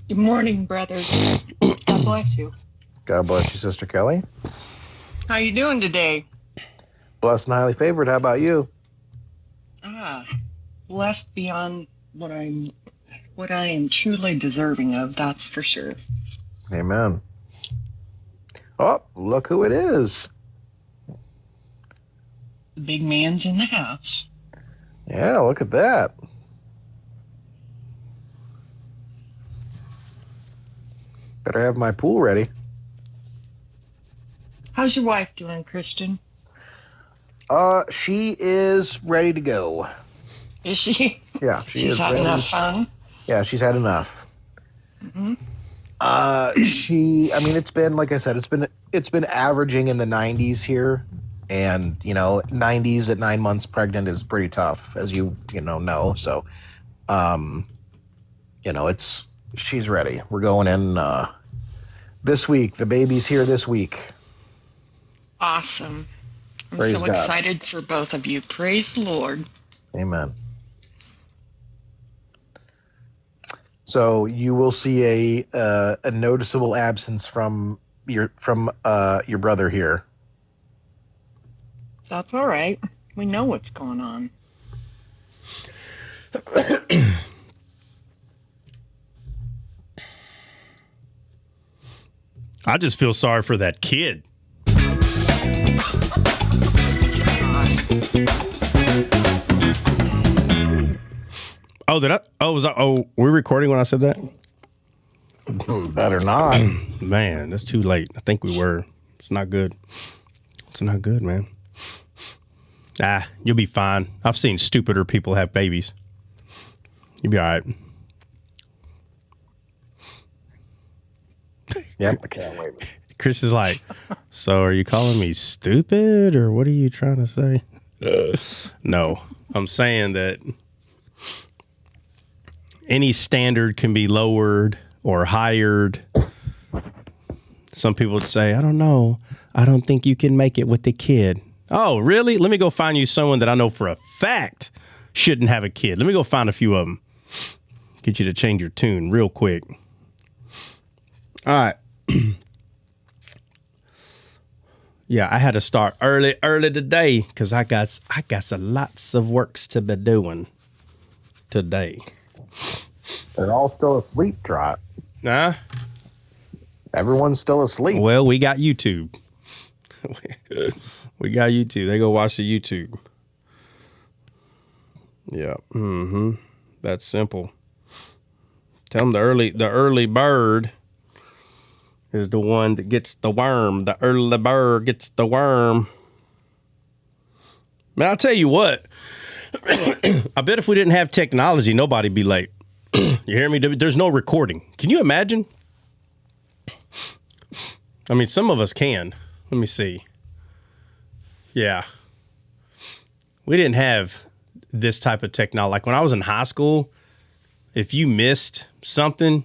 Good morning, brothers. God bless you. God bless you, Sister Kelly. How you doing today? Blessed and highly favored. How about you? Blessed beyond what I am truly deserving of, that's for sure. Amen. Oh, look who it is. The big man's in the house. Yeah, look at that. Better have my pool ready. How's your wife doing, Christian? She is ready to go. Is she? Yeah, She's had enough fun? Yeah, she's had enough. Mm-hmm. It's been, like I said, it's been averaging in the 90s here. And, 90s at 9 months pregnant is pretty tough, as you know. So, she's ready. We're going in this week. The baby's here this week. Awesome. I'm Praise so God. excited for both of you. Praise the Lord. Amen. So you will see a noticeable absence from your brother here. That's all right. We know what's going on. I just feel sorry for that kid. Oh, did I? Oh, was I? Oh, were we recording when I said that? Better not. Man, that's too late. I think we were. It's not good. It's not good, man. You'll be fine. I've seen stupider people have babies. You'll be all right. Yep, I can't wait. Chris is like, so are you calling me stupid or what are you trying to say? No, I'm saying that any standard can be lowered or highered. Some people would say, I don't know. I don't think you can make it with the kid. Oh, really? Let me go find you someone that I know for a fact shouldn't have a kid. Let me go find a few of them. Get you to change your tune real quick. All right. Yeah, I had to start early today because I got lots of works to be doing today. They're all still asleep, Trot. Nah. Everyone's still asleep. Well, we got YouTube. We got YouTube. They go watch the YouTube. Yeah. Mm-hmm. That's simple. Tell them the early bird is the one that gets the worm. The early bird gets the worm. Man, I'll tell you what. I bet if we didn't have technology, nobody'd be late. You hear me? There's no recording. Can you imagine? I mean, some of us can. Let me see. Yeah. We didn't have this type of technology. Like when I was in high school, if you missed something,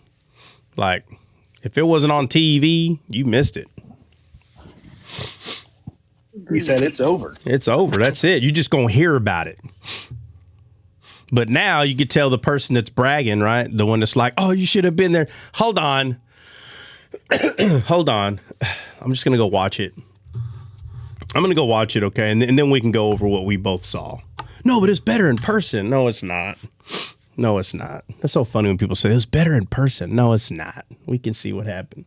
like if it wasn't on TV, you missed it. You said it's over. It's over. That's it. You're just going to hear about it. But now you could tell the person that's bragging, right? The one that's like, oh, you should have been there. Hold on. Hold on. I'm just going to go watch it. I'm going to go watch it, okay? And then we can go over what we both saw. No, but it's better in person. No, it's not. No, it's not. That's so funny when people say it's better in person. No, it's not. We can see what happened.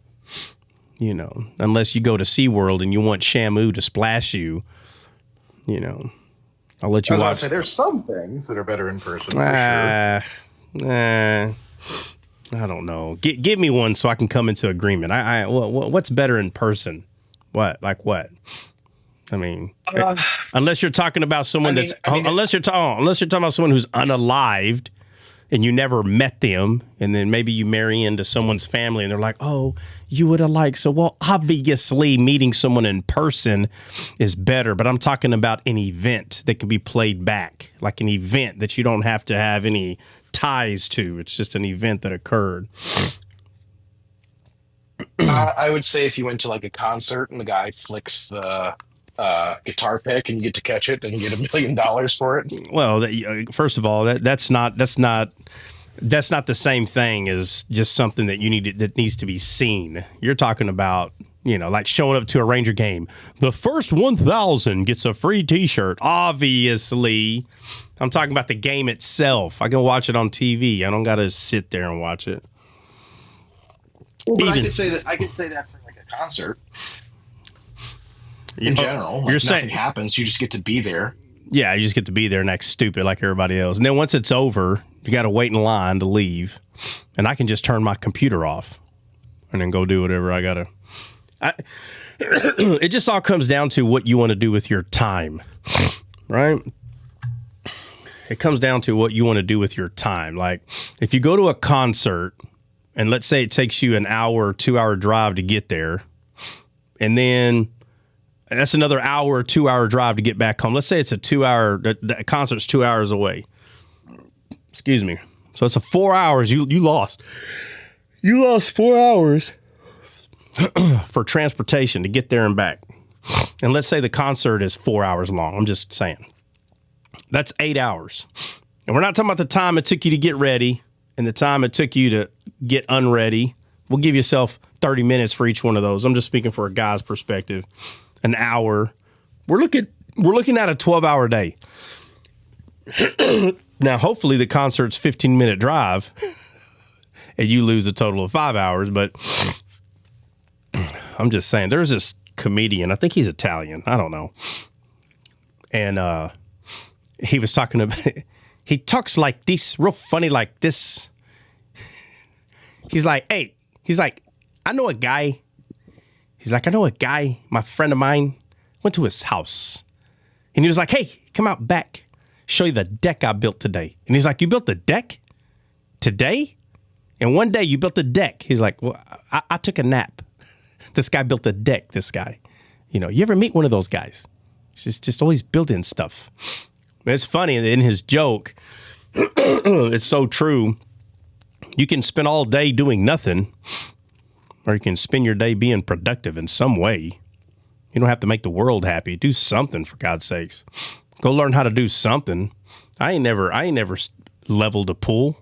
You know, unless you go to SeaWorld and you want Shamu to splash you, you know, I'll let you watch. I was about to say, there's some things that are better in person, for sure. I don't know. Give me one so I can come into agreement. What's better in person? What? Like what? I mean, unless you're talking about someone unless you're talking about someone who's unalived and you never met them, and then maybe you marry into someone's family and they're like, oh, you would have liked, so, well, obviously meeting someone in person is better, but I'm talking about an event that can be played back, like an event that you don't have to have any ties to. It's just an event that occurred. I would say if you went to like a concert and the guy flicks the guitar pick and you get to catch it and you get $1 million for it. Well, first of all, that's not that's not the same thing as just something that that needs to be seen. You're talking about, like showing up to a Ranger game. The first 1,000 gets a free T-shirt. Obviously, I'm talking about the game itself. I can watch it on TV. I don't got to sit there and watch it. Well, but I could say that for like a concert. In general, like nothing happens. You just get to be there. Yeah, you just get to be there and act stupid like everybody else. And then once it's over, you got to wait in line to leave. And I can just turn my computer off and then go do whatever I got to. It just all comes down to what you want to do with your time, right? It comes down to what you want to do with your time. Like if you go to a concert and let's say it takes you an hour, 2-hour drive to get there, and then that's another hour or 2-hour drive to get back home. Let's say it's a 2-hour, the concert's 2 hours away. Excuse me. So it's a 4 hours. You lost. You lost 4 hours for transportation to get there and back. And let's say the concert is 4 hours long. I'm just saying. That's 8 hours. And we're not talking about the time it took you to get ready and the time it took you to get unready. We'll give yourself 30 minutes for each one of those. I'm just speaking for a guy's perspective. An hour. We're looking at a 12-hour day. Now, hopefully the concert's 15-minute drive and you lose a total of 5 hours, but I'm just saying there's this comedian, I think he's Italian, I don't know. And he was talking about he talks like this, real funny like this. He's like, I know a guy. He's like, I know a guy, my friend of mine, went to his house. And he was like, hey, come out back, show you the deck I built today. And he's like, you built the deck today? And one day you built the deck. He's like, well, I took a nap. This guy built the deck, this guy. You ever meet one of those guys? He's just always building stuff. It's funny, in his joke, it's so true. You can spend all day doing nothing, or you can spend your day being productive in some way. You don't have to make the world happy. Do something, for God's sakes. Go learn how to do something. I ain't never leveled a pool.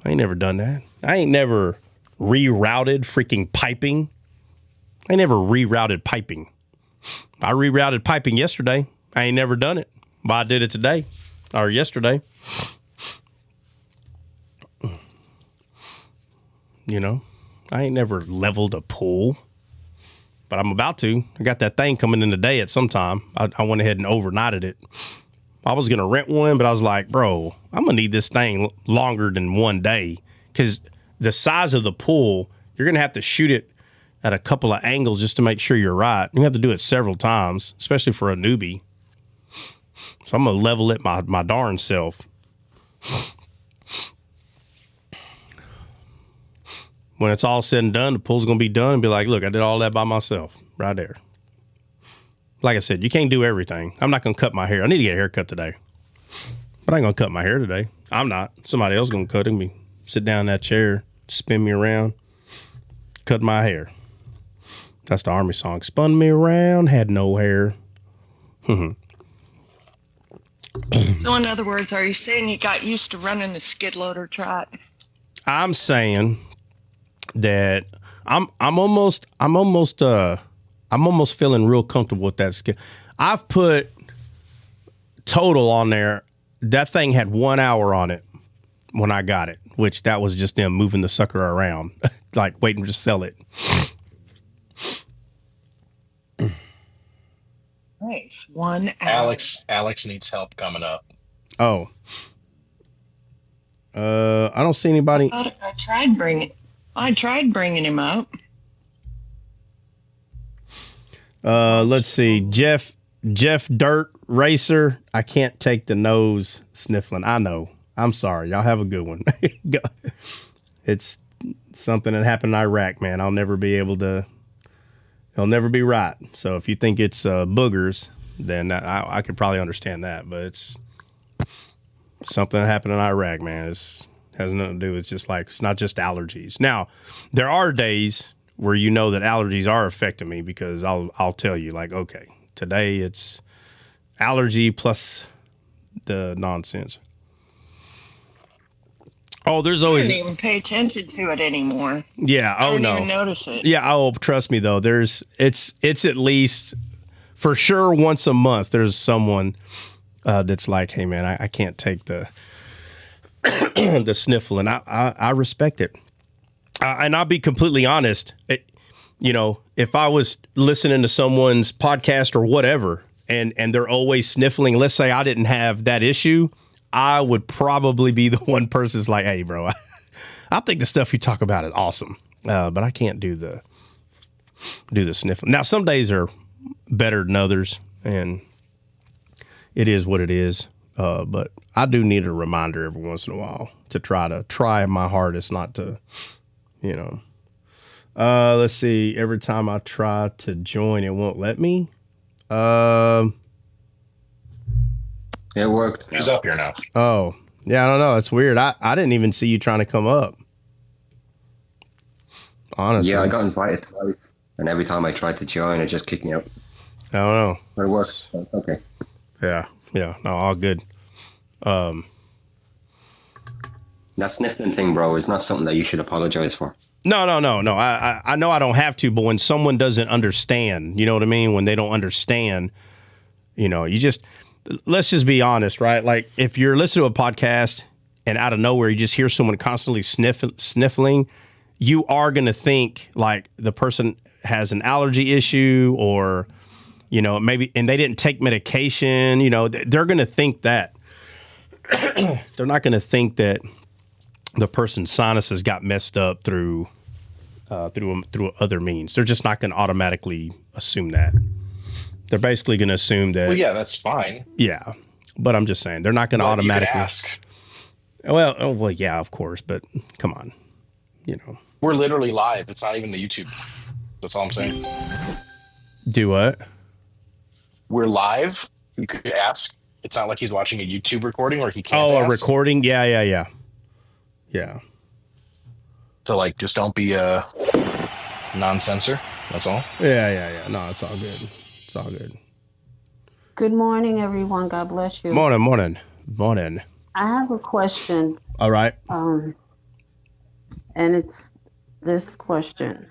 I ain't never done that. I ain't never rerouted freaking piping. I never rerouted piping. I rerouted piping yesterday. I ain't never done it, but I did it today or yesterday. I ain't never leveled a pool, but I'm about to. I got that thing coming in today at some time. I went ahead and overnighted it. I was going to rent one, but I was like, bro, I'm going to need this thing longer than one day because the size of the pool, you're going to have to shoot it at a couple of angles just to make sure you're right. You have to do it several times, especially for a newbie. So I'm going to level it my darn self. When it's all said and done, the pool's going to be done and be like, look, I did all that by myself right there. Like I said, you can't do everything. I'm not going to cut my hair. I need to get a haircut today. But I ain't going to cut my hair today. I'm not. Somebody else going to cut it. Me sit down in that chair, spin me around, cut my hair. That's the Army song. Spun me around, had no hair. So in other words, are you saying you got used to running the skid loader trot? I'm saying that I'm almost feeling real comfortable with that skid. I've put total on there. That thing had 1 hour on it when I got it, which that was just them moving the sucker around, like waiting to sell it. Nice. 1 hour. Alex needs help coming up. Oh. I don't see anybody. I tried bringing him up. Let's see. Jeff Dirt Racer. I can't take the nose sniffling. I know. I'm sorry. Y'all have a good one. It's something that happened in Iraq, man. I'll never be right. So if you think it's boogers, then I could probably understand that. But it's something that happened in Iraq, man. It has nothing to do with it's not just allergies. Now, there are days where you know that allergies are affecting me because I'll tell you, like, okay, today it's allergy plus the nonsense. Oh, there's I always don't even pay attention to it anymore. yeah. I Oh don't no. even notice it. Yeah. Oh, trust me though. It's at least for sure once a month. There's someone that's like, hey man, I can't take the the sniffle, and I respect it. And I'll be completely honest. If I was listening to someone's podcast or whatever, and they're always sniffling, let's say I didn't have that issue, I would probably be the one person that's like, hey, bro, I think the stuff you talk about is awesome, but I can't do the sniffling. Now, some days are better than others, and it is what it is. But I do need a reminder every once in a while to try my hardest not to, let's see. Every time I try to join, it won't let me. It worked. He's up here now. Oh, yeah, I don't know. It's weird. I didn't even see you trying to come up. Honestly. Yeah, I got invited twice, and every time I tried to join, it just kicked me out. I don't know. But it works. Okay. Yeah. No, all good. That sniffling thing, bro, is not something that you should apologize for. No. I know I don't have to, but when someone doesn't understand, you know what I mean? When they don't understand, let's just be honest, right? Like if you're listening to a podcast and out of nowhere you just hear someone constantly sniffling, you are going to think like the person has an allergy issue or, maybe, and they didn't take medication, they're going to think that. They're not going to think that the person's sinuses got messed up through other means. They're just not going to automatically assume that. They're basically going to assume that. Well, yeah, that's fine. Yeah, but I'm just saying they're not going to automatically you could ask. Well, yeah, of course, but come on, We're literally live. It's not even the YouTube. That's all I'm saying. Do what? We're live. You could ask. It's not like he's watching a YouTube recording where he can't Oh, a ask. recording? Yeah. So, like, just don't be a non-censor. That's all. Yeah. No, it's all good. It's all good. Good morning, everyone. God bless you. Morning. I have a question, All right. and it's this question.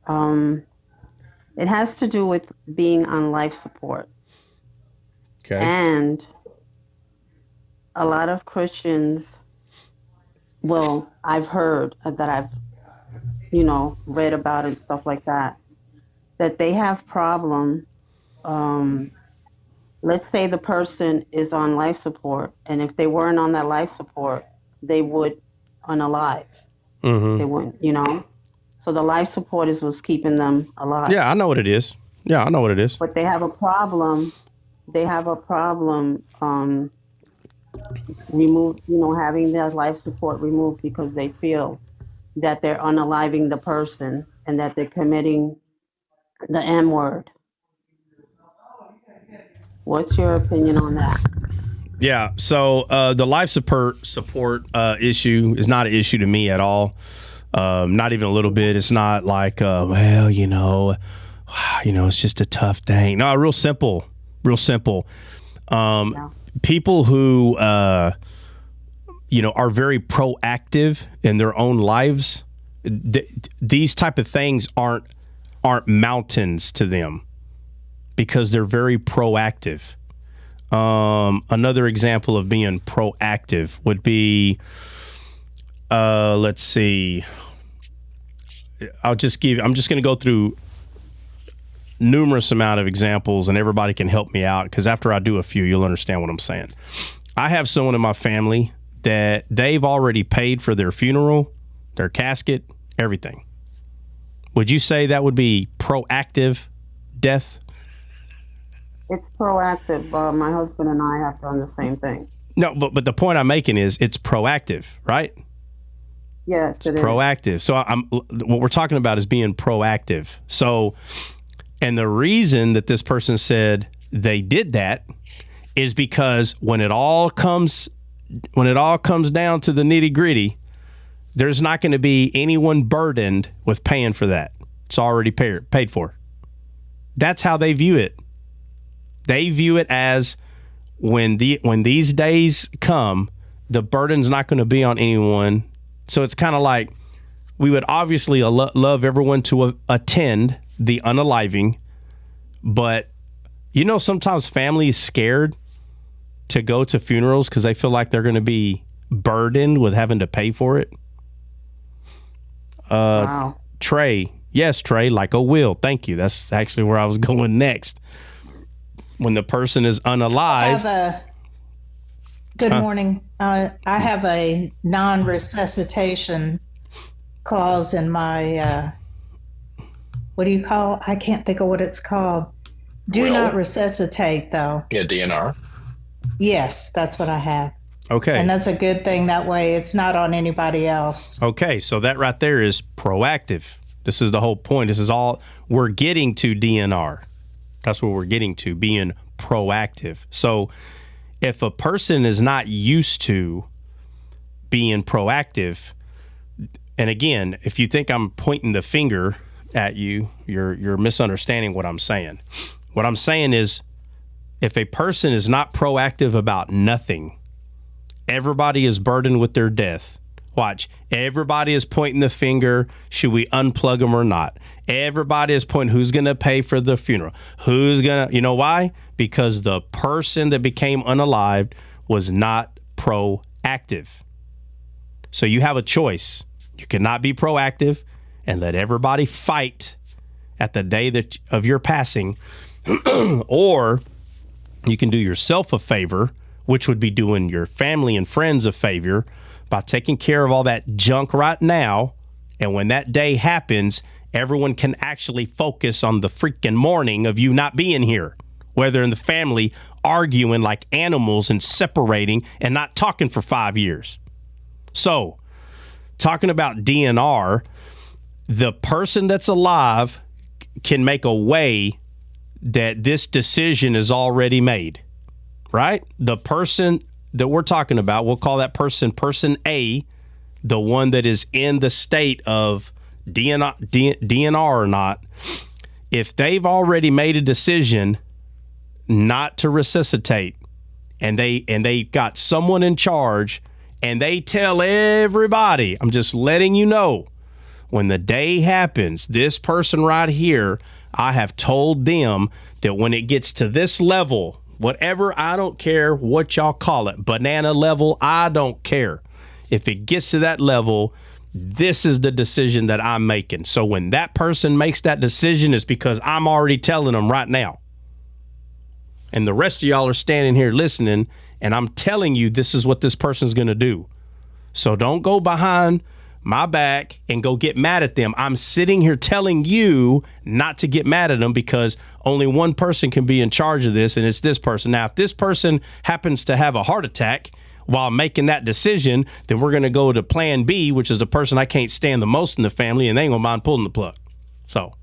It has to do with being on life support. Okay. And a lot of Christians, well, I've heard that I've, read about and stuff like that they have problem. Let's say the person is on life support, and if they weren't on that life support, they would unalive. Mm-hmm. They wouldn't, So the life support is what's keeping them alive. Yeah, I know what it is. But they have a problem. Having their life support removed because they feel that they're unaliving the person and that they're committing the M word. What's your opinion on that? Yeah. So the life support issue is not an issue to me at all. Not even a little bit. It's not like, it's just a tough thing. No, real simple. Yeah. People who, are very proactive in their own lives, these type of things aren't mountains to them because they're very proactive. Another example of being proactive would be, let's see. I'm just going to go through numerous amount of examples and everybody can help me out because after I do a few, you'll understand what I'm saying. I have someone in my family that they've already paid for their funeral, their casket, everything. Would you say that would be proactive death? It's proactive. My husband and I have done the same thing. No, but the point I'm making is it's proactive, right? Yes, it's proactive. So what we're talking about is being proactive. So, and the reason that this person said they did that is because when it all comes down to the nitty gritty, there's not going to be anyone burdened with paying for that. It's already paid for. That's how they view it. They view it as when these days come, the burden's not going to be on anyone So it's kind of like we would obviously love everyone to attend the unaliving, but sometimes family is scared to go to funerals because they feel like they're going to be burdened with having to pay for it. Wow. Trey, yes, Trey, like a will. Thank you. That's actually where I was going next. When the person is unalive. Good morning. I have a non-resuscitation clause in my, what do you call? I can't think of what it's called. Do not resuscitate, though. Yeah, DNR. Yes, that's what I have. Okay. And that's a good thing. That way it's not on anybody else. Okay, so that right there is proactive. This is the whole point. This is all we're getting to DNR. That's what we're getting to, being proactive. So if a person is not used to being proactive, and again, if you think I'm pointing the finger at you, you're misunderstanding what I'm saying. What I'm saying is if a person is not proactive about nothing, everybody is burdened with their death. Watch. Everybody is pointing the finger. Should we unplug them or not? Everybody is pointing who's going to pay for the funeral. Who's going to, you know why? Because the person that became unalived was not proactive. So you have a choice. You cannot be proactive and let everybody fight at the day of your passing, or you can do yourself a favor, which would be doing your family and friends a favor by taking care of all that junk right now. And when that day happens, everyone can actually focus on the freaking mourning of you not being here, whether in the family arguing like animals and separating and not talking for 5 years. So, talking about DNR, the person that's alive can make a way that this decision is already made, right? The person that we're talking about, we'll call that person A, the one that is in the state of DNR or not. If they've already made a decision not to resuscitate, and they got someone in charge, and they tell everybody, I'm just letting you know, when the day happens, this person right here, I have told them that when it gets to this level, whatever, I don't care what y'all call it, banana level, I don't care. If it gets to that level, this is the decision that I'm making. So when that person makes that decision, it's because I'm already telling them right now. And the rest of y'all are standing here listening, and I'm telling you this is what this person's going to do. So don't go behind my back and go get mad at them. I'm sitting here telling you not to get mad at them because only one person can be in charge of this, and it's this person. Now, if this person happens to have a heart attack while making that decision, then we're going to go to plan B, which is the person I can't stand the most in the family, and they ain't going to mind pulling the plug. So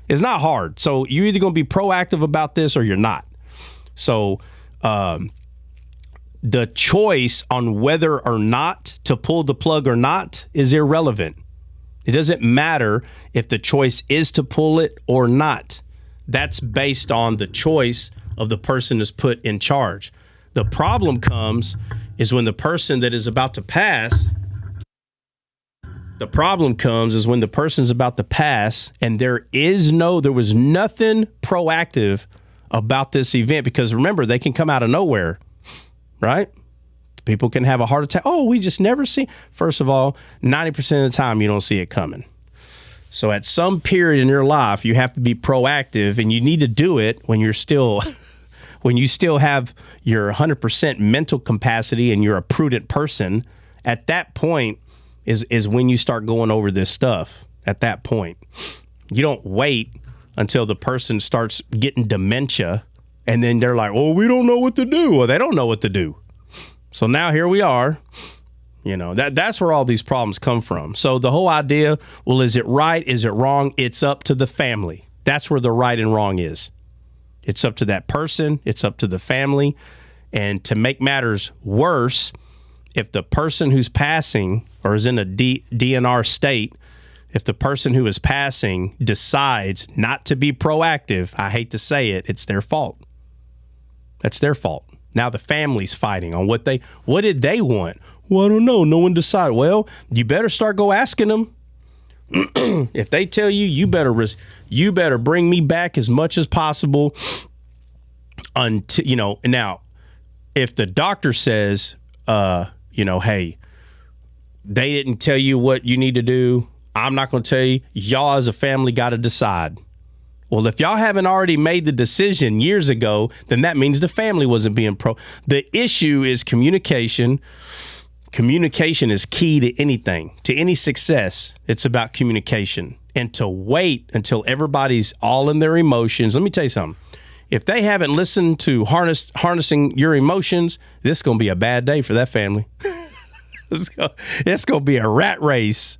it's not hard. So you're either going to be proactive about this or you're not. So the choice on whether or not to pull the plug or not is irrelevant. It doesn't matter if the choice is to pull it or not. That's based on the choice of the person that's put in charge. The problem comes is when the person that is about to pass, and there was nothing proactive about this event, because remember, they can come out of nowhere, right? People can have a heart attack. Oh, we just never see. First of all, 90% of the time, you don't see it coming. So at some period in your life, you have to be proactive, and you need to do it when you're still, when you still have your 100% mental capacity and you're a prudent person. At that point is when you start going over this stuff. At that point, you don't wait until the person starts getting dementia, and then they're like, "Oh, we don't know what to do." Well, they don't know what to do. So now here we are. You know, that's where all these problems come from. So the whole idea, well, is it right? Is it wrong? It's up to the family. That's where the right and wrong is. It's up to that person. It's up to the family. And to make matters worse, if the person who's passing or is in a DNR state, if the person who is passing decides not to be proactive, I hate to say it, it's their fault. That's their fault. Now the family's fighting on what did they want? Well, I don't know. No one decided. Well, you better start go asking them. If they tell you, you better bring me back as much as possible until, now, if the doctor says, hey, they didn't tell you what you need to do, I'm not going to tell you. Y'all as a family got to decide. Well, if y'all haven't already made the decision years ago, then that means the family wasn't being The issue is communication. Communication is key to anything, to any success. It's about communication. And to wait until everybody's all in their emotions. Let me tell you something. If they haven't listened to harnessing your emotions, this is going to be a bad day for that family. It's going to be a rat race.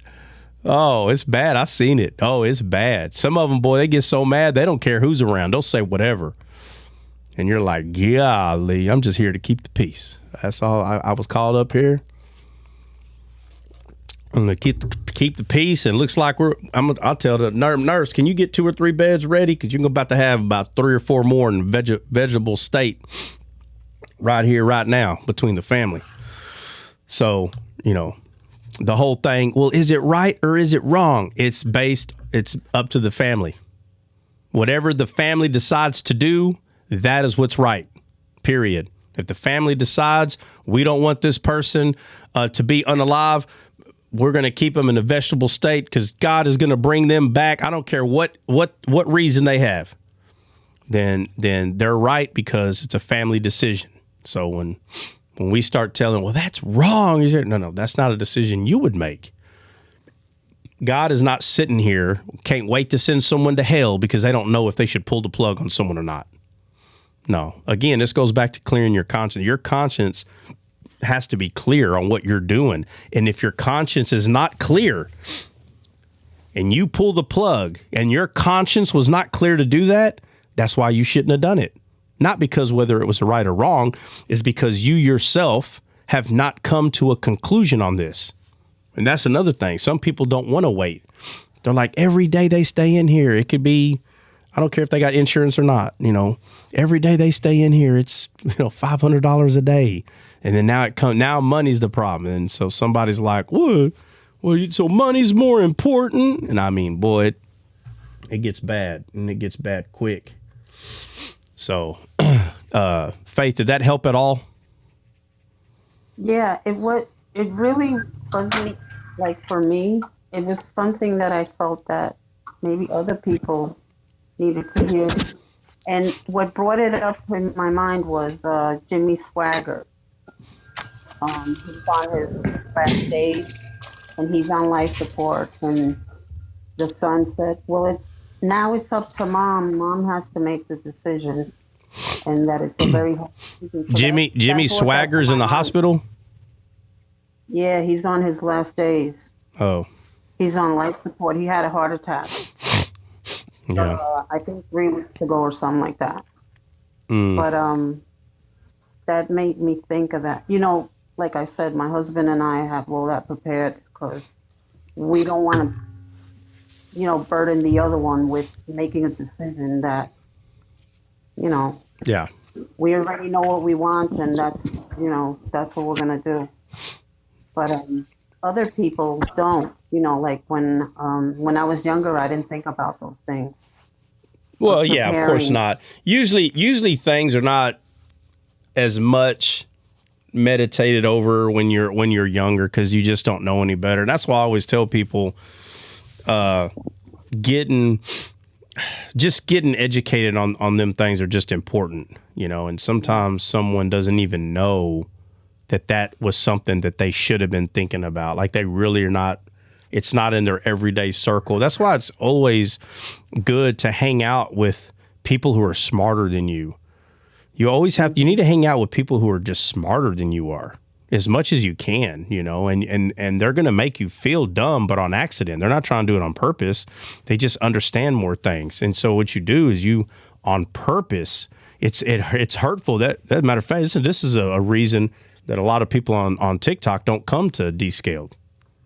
Oh, it's bad. I seen it. Oh, it's bad. Some of them, boy, they get so mad, they don't care who's around. They'll say whatever. And you're like, golly, I'm just here to keep the peace. That's all. I was called up here. I'm going to keep the peace. And it looks like I'll tell the nurse, can you get 2 or 3 beds ready? Because you're about to have about 3 or 4 more in vegetable state right here, right now, between the family. So, the whole thing, well, is it right or is it wrong? It's up to the family. Whatever the family decides to do, that is what's right, period. If the family decides we don't want this person to be unalive, we're going to keep them in a vegetable state because God is going to bring them back. I don't care what reason they have. Then they're right because it's a family decision. So when we start telling, well, that's wrong. No, that's not a decision you would make. God is not sitting here, can't wait to send someone to hell because they don't know if they should pull the plug on someone or not. No. Again, this goes back to clearing your conscience. Your conscience has to be clear on what you're doing. And if your conscience is not clear and you pull the plug and your conscience was not clear to do that, that's why you shouldn't have done it. Not because whether it was right or wrong, is because you yourself have not come to a conclusion on this. And that's another thing. Some people don't want to wait. They're like, every day they stay in here, it could be, I don't care if they got insurance or not, every day they stay in here, it's, $500 a day. And then now money's the problem. And so somebody's like, what? Well, so money's more important. And I mean, boy, it gets bad, and it gets bad quick. So, Faith, did that help at all? Yeah, it really wasn't like for me. It was something that I felt that maybe other people needed to hear. And what brought it up in my mind was Jimmy Swaggart. He's on his last days, and he's on life support. And the son said, well, it's up to mom. Mom has to make the decision. And that it's a very hard decision. So Jimmy Swaggart's in the hospital? Yeah, he's on his last days. Oh. He's on life support. He had a heart attack. Yeah. I think 3 weeks ago or something like that. But that made me think of that. Like I said, my husband and I have all that prepared because we don't want to, burden the other one with making a decision that, yeah, we already know what we want, and that's what we're going to do. But other people don't, like when I was younger, I didn't think about those things. Well, yeah, of course not. Usually things are not as much meditated over when you're younger because you just don't know any better. That's why I always tell people getting educated on them things are just important, and sometimes someone doesn't even know that was something that they should have been thinking about. Like they really are not, it's not in their everyday circle. That's why it's always good to hang out with people who are smarter than you. You need to hang out with people who are just smarter than you are as much as you can, and they're going to make you feel dumb, but on accident. They're not trying to do it on purpose. They just understand more things. And so what you do is you, on purpose, it's hurtful. That matter of fact, this is a reason that a lot of people on TikTok don't come to Descaled.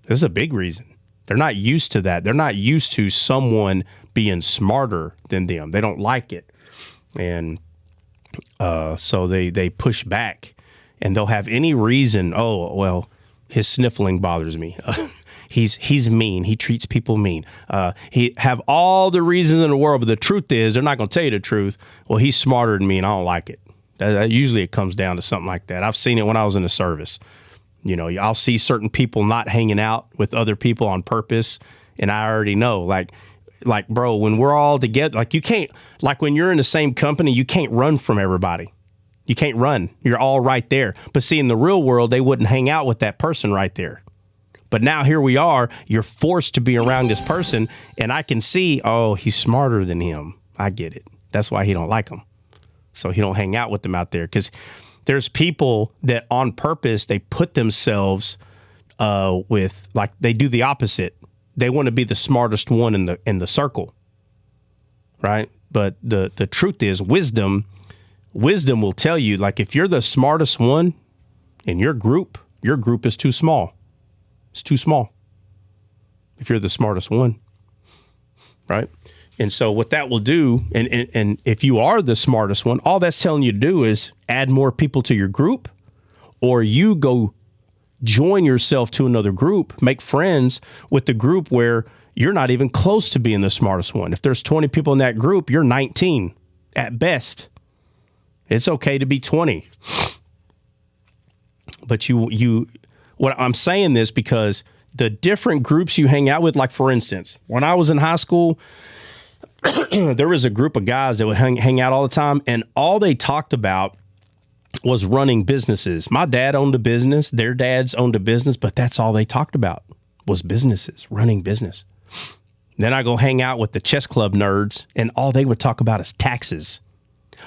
This is a big reason. They're not used to that. They're not used to someone being smarter than them. They don't like it. And so they push back, and they'll have any reason. Oh, well, His sniffling bothers me. He's mean. He treats people mean. He have all the reasons in the world, but the truth is they're not going to tell you the truth. Well, he's smarter than me, and I don't like it. Usually it comes down to something like that. I've seen it when I was in the service. You know, I'll see certain people not hanging out with other people on purpose, and I already know, like, bro, when we're all together, like, you can't, like, when you're in the same company, you can't run from everybody. You can't run. You're all right there. But see, in the real world, they wouldn't hang out with that person right there. But now here we are. You're forced to be around this person, and I can see, oh, he's smarter than him. I get it. That's why he don't like him. So he don't hang out with them out there, because there's people that on purpose, they put themselves with, like, they do the opposite. They want to be the smartest one in the circle, right? But the truth is, wisdom will tell you, like, if you're the smartest one in your group is too small. It's too small if you're the smartest one, right? And so what that will do, and if you are the smartest one, all that's telling you to do is add more people to your group, or you go join yourself to another group, make friends with the group where you're not even close to being the smartest one. If there's 20 people in that group, you're 19 at best. It's okay to be 20. But what I'm saying this because the different groups you hang out with, like, for instance, when I was in high school, there was a group of guys that would hang out all the time, and all they talked about was running businesses. My dad owned a business, their dads owned a business, but that's all they talked about was businesses, running business. Then I go hang out with the chess club nerds, and all they would talk about is taxes.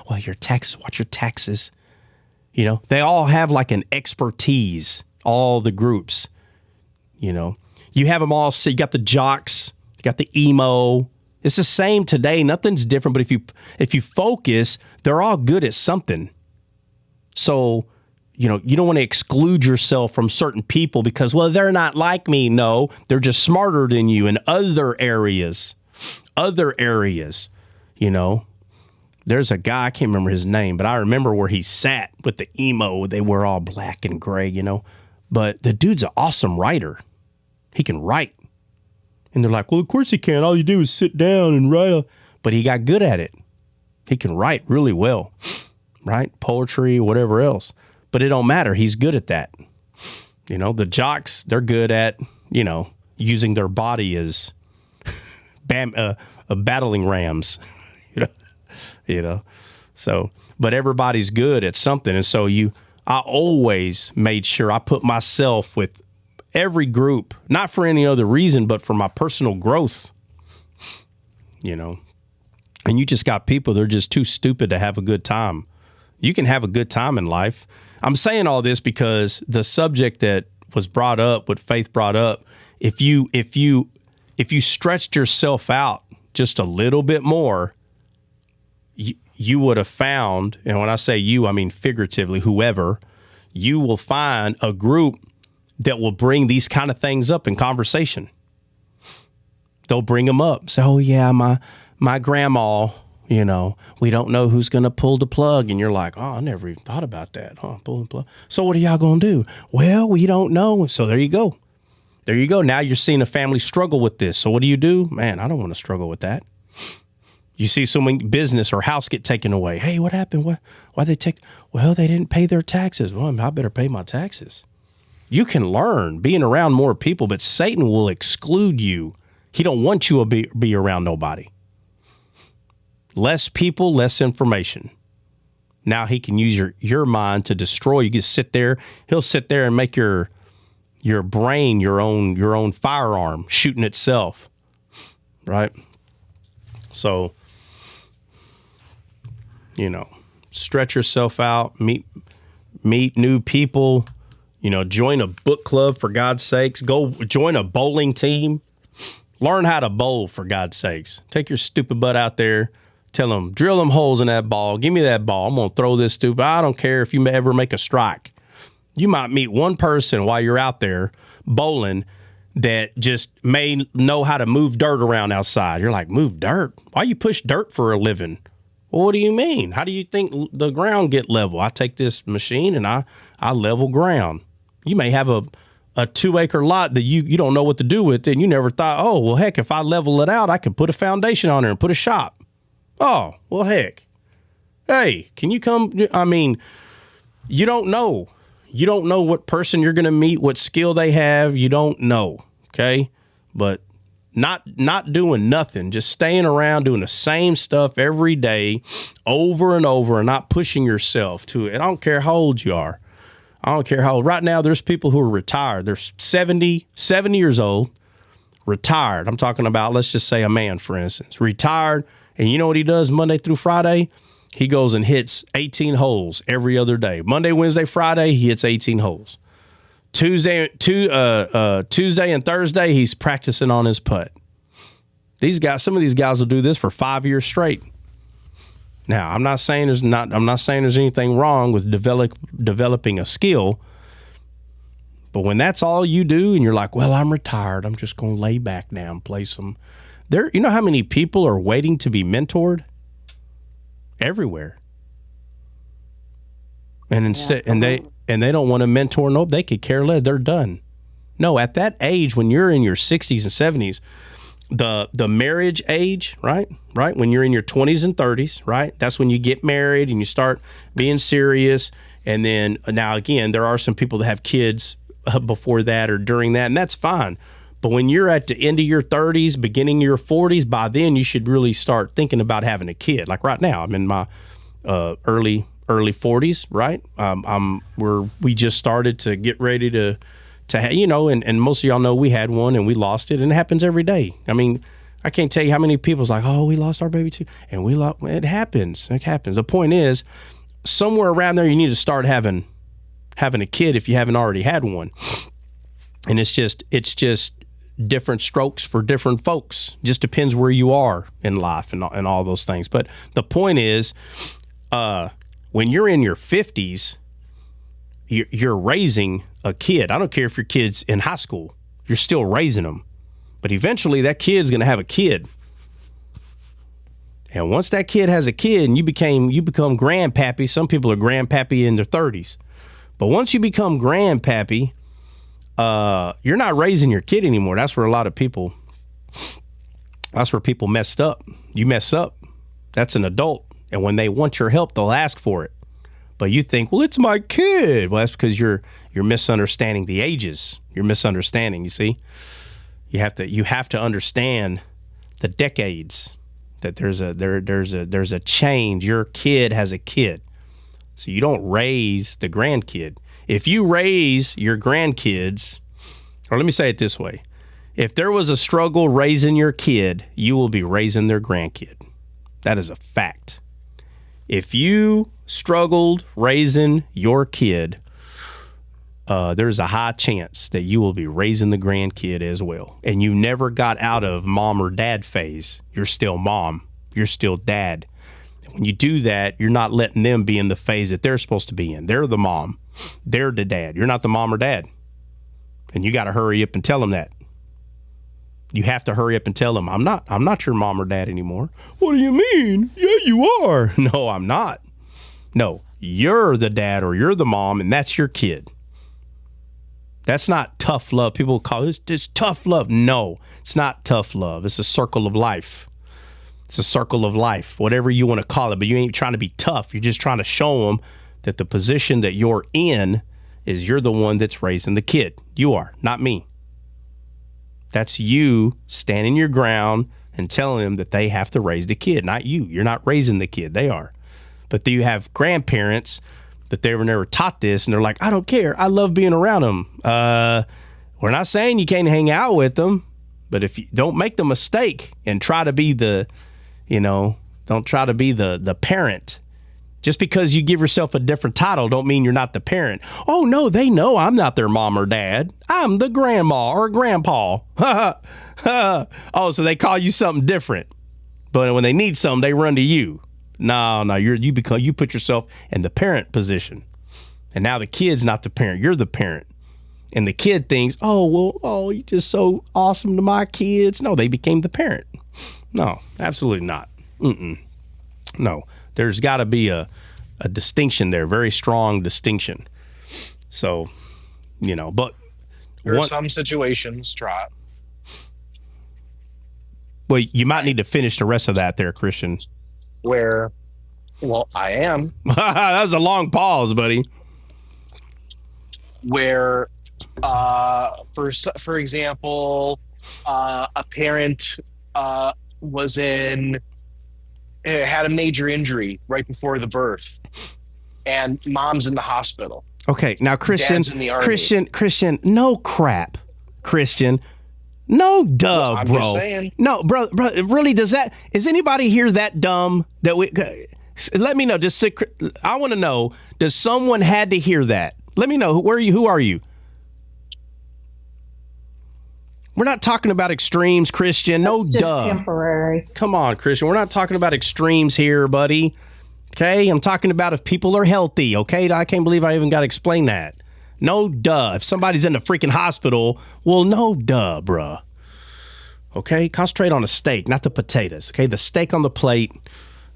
Well, your taxes, watch your taxes. You know, they all have like an expertise, all the groups. You know, you have them all. So you got the jocks, you got the emo. It's the same today. Nothing's different. But if you focus, they're all good at something. So, you know, you don't want to exclude yourself from certain people because, well, they're not like me. No, they're just smarter than you in other areas. You know, there's a guy, I can't remember his name, but I remember where he sat with the emo. They were all black and gray, you know, but the dude's an awesome writer. He can write. And they're like, well, of course he can. All you do is sit down and write. But he got good at it. He can write really well, right? Poetry, whatever else. But it don't matter. He's good at that. You know, the jocks, they're good at, you know, using their body as battling rams, you know. So, but everybody's good at something. And so I always made sure I put myself with every group, not for any other reason, but for my personal growth, you know. And you just got people that are just too stupid to have a good time. You can have a good time in life. I'm saying all this because the subject that was brought up, what Faith brought up, if you stretched yourself out just a little bit more, you would have found, and when I say you, I mean figuratively, whoever, you will find a group that will bring these kind of things up in conversation. They'll bring them up. Say, oh, yeah, my grandma, you know, we don't know who's going to pull the plug. And you're like, oh, I never even thought about that. Huh? Pull the plug. So what are y'all going to do? Well, we don't know. So there you go. There you go. Now you're seeing a family struggle with this. So what do? Man, I don't want to struggle with that. You see someone business or house get taken away. Hey, what happened? Why'd they take? Well, they didn't pay their taxes. Well, I better pay my taxes. You can learn being around more people, but Satan will exclude you. He don't want you to be around nobody. Less people, less information. Now he can use your mind to destroy. You can sit there. He'll sit there and make your brain your own firearm shooting itself. Right? So, you know, stretch yourself out, meet new people, you know, join a book club for God's sakes, go join a bowling team, learn how to bowl for God's sakes. Take your stupid butt out there, tell them, drill them holes in that ball, give me that ball, I'm going to throw this stupid, I don't care if you ever make a strike. You might meet one person while you're out there bowling that just may know how to move dirt around outside. You're like, move dirt? Why you push dirt for a living? Well, what do you mean? How do you think the ground get level? I take this machine and I level ground. You may have a 2-acre lot that you don't know what to do with, and you never thought, oh, well, heck, if I level it out, I could put a foundation on there and put a shop. Oh, well, heck. Hey, can you come? I mean, you don't know. You don't know what person you're going to meet, what skill they have. You don't know. Okay. But not doing nothing, just staying around doing the same stuff every day over and over and not pushing yourself to it. I don't care how old you are. I don't care how old. Right now, there's people who are retired. They're 70 years old, retired. I'm talking about, let's just say a man, for instance, retired. And you know what he does Monday through Friday? He goes and hits 18 holes every other day. Monday, Wednesday, Friday, he hits 18 holes. Tuesday and Thursday, he's practicing on his putt. Some of these guys will do this for 5 years straight. Now, I'm not saying there's anything wrong with developing a skill, but when that's all you do and you're like, well, I'm retired, I'm just going to lay back now and play some. You know how many people are waiting to be mentored? Everywhere. And instead, and they don't want to mentor. Nope, they could care less. They're done. No, at that age, when you're in your 60s and 70s, the marriage age, right? When you're in your 20s and 30s, right? That's when you get married and you start being serious. And then now again, there are some people that have kids before that or during that, and that's fine. But when you're at the end of your 30s, beginning of your 40s, by then you should really start thinking about having a kid. Like right now, I'm in my early 40s, right? We just started to get ready to and most of y'all know we had one and we lost it, and it happens every day. I mean, I can't tell you how many people's like, oh, we lost our baby too, and it happens. It happens. The point is, somewhere around there, you need to start having a kid if you haven't already had one, and it's just different strokes for different folks. Just depends where you are in life and all those things. But the point is, when you're in your 50s, you're raising a kid. I don't care if your kid's in high school, you're still raising them. But eventually that kid's going to have a kid. And once that kid has a kid and you become grandpappy, some people are grandpappy in their 30s. But once you become grandpappy, you're not raising your kid anymore. That's where people messed up. You mess up, that's an adult. And when they want your help, they'll ask for it. But you think, well, it's my kid. Well, that's because you're misunderstanding the ages. You're misunderstanding, you see? You have to understand the decades, that there's a change. Your kid has a kid. So you don't raise the grandkid. If you raise your grandkids, or let me say it this way, if there was a struggle raising your kid, you will be raising their grandkid. That is a fact. If you struggled raising your kid, there's a high chance that you will be raising the grandkid as well. And you never got out of mom or dad phase. You're still mom. You're still dad. When you do that, you're not letting them be in the phase that they're supposed to be in. They're the mom. They're the dad. You're not the mom or dad. And you got to hurry up and tell them that. You have to hurry up and tell them, I'm not your mom or dad anymore. What do you mean? Yeah, you are. No, I'm not. No, you're the dad or you're the mom, and that's your kid. That's not tough love. People call this tough love. No, it's not tough love. It's a circle of life. It's a circle of life, whatever you want to call it. But you ain't trying to be tough. You're just trying to show them that the position that you're in is you're the one that's raising the kid. You are, not me. That's you standing your ground and telling them that they have to raise the kid, not you. You're not raising the kid. They are. But you have grandparents that they were never taught this, and they're like, I don't care. I love being around them. We're not saying you can't hang out with them, but if you don't make the mistake and try to be the parent. Just because you give yourself a different title don't mean you're not the parent. Oh, no, they know I'm not their mom or dad. I'm the grandma or grandpa. Oh, so they call you something different. But when they need something, they run to you. No, you put yourself in the parent position. And now the kid's not the parent. You're the parent. And the kid thinks, you're just so awesome to my kids. No, they became the parent. No, absolutely not. No, there's got to be a distinction there, very strong distinction. So, but There are some situations, Trot. Well, you might need to finish the rest of that there, Christian. Where, well, I am. That was a long pause, buddy. Where, for example, a parent had a major injury right before the birth, and mom's in the hospital. Okay, now Christian, Dad's in the army. Christian, no crap, Christian. No, duh, I'm bro. just saying. No, bro, really, is anybody here that dumb that let me know. I want to know, does someone had to hear that? Let me know. Who are you? We're not talking about extremes, Christian. That's no, just duh. temporary. Come on, Christian. We're not talking about extremes here, buddy. Okay? I'm talking about if people are healthy, okay? I can't believe I even got to explain that. No, duh. If somebody's in the freaking hospital, well, no, duh, bruh. Okay? Concentrate on the steak, not the potatoes, okay? The steak on the plate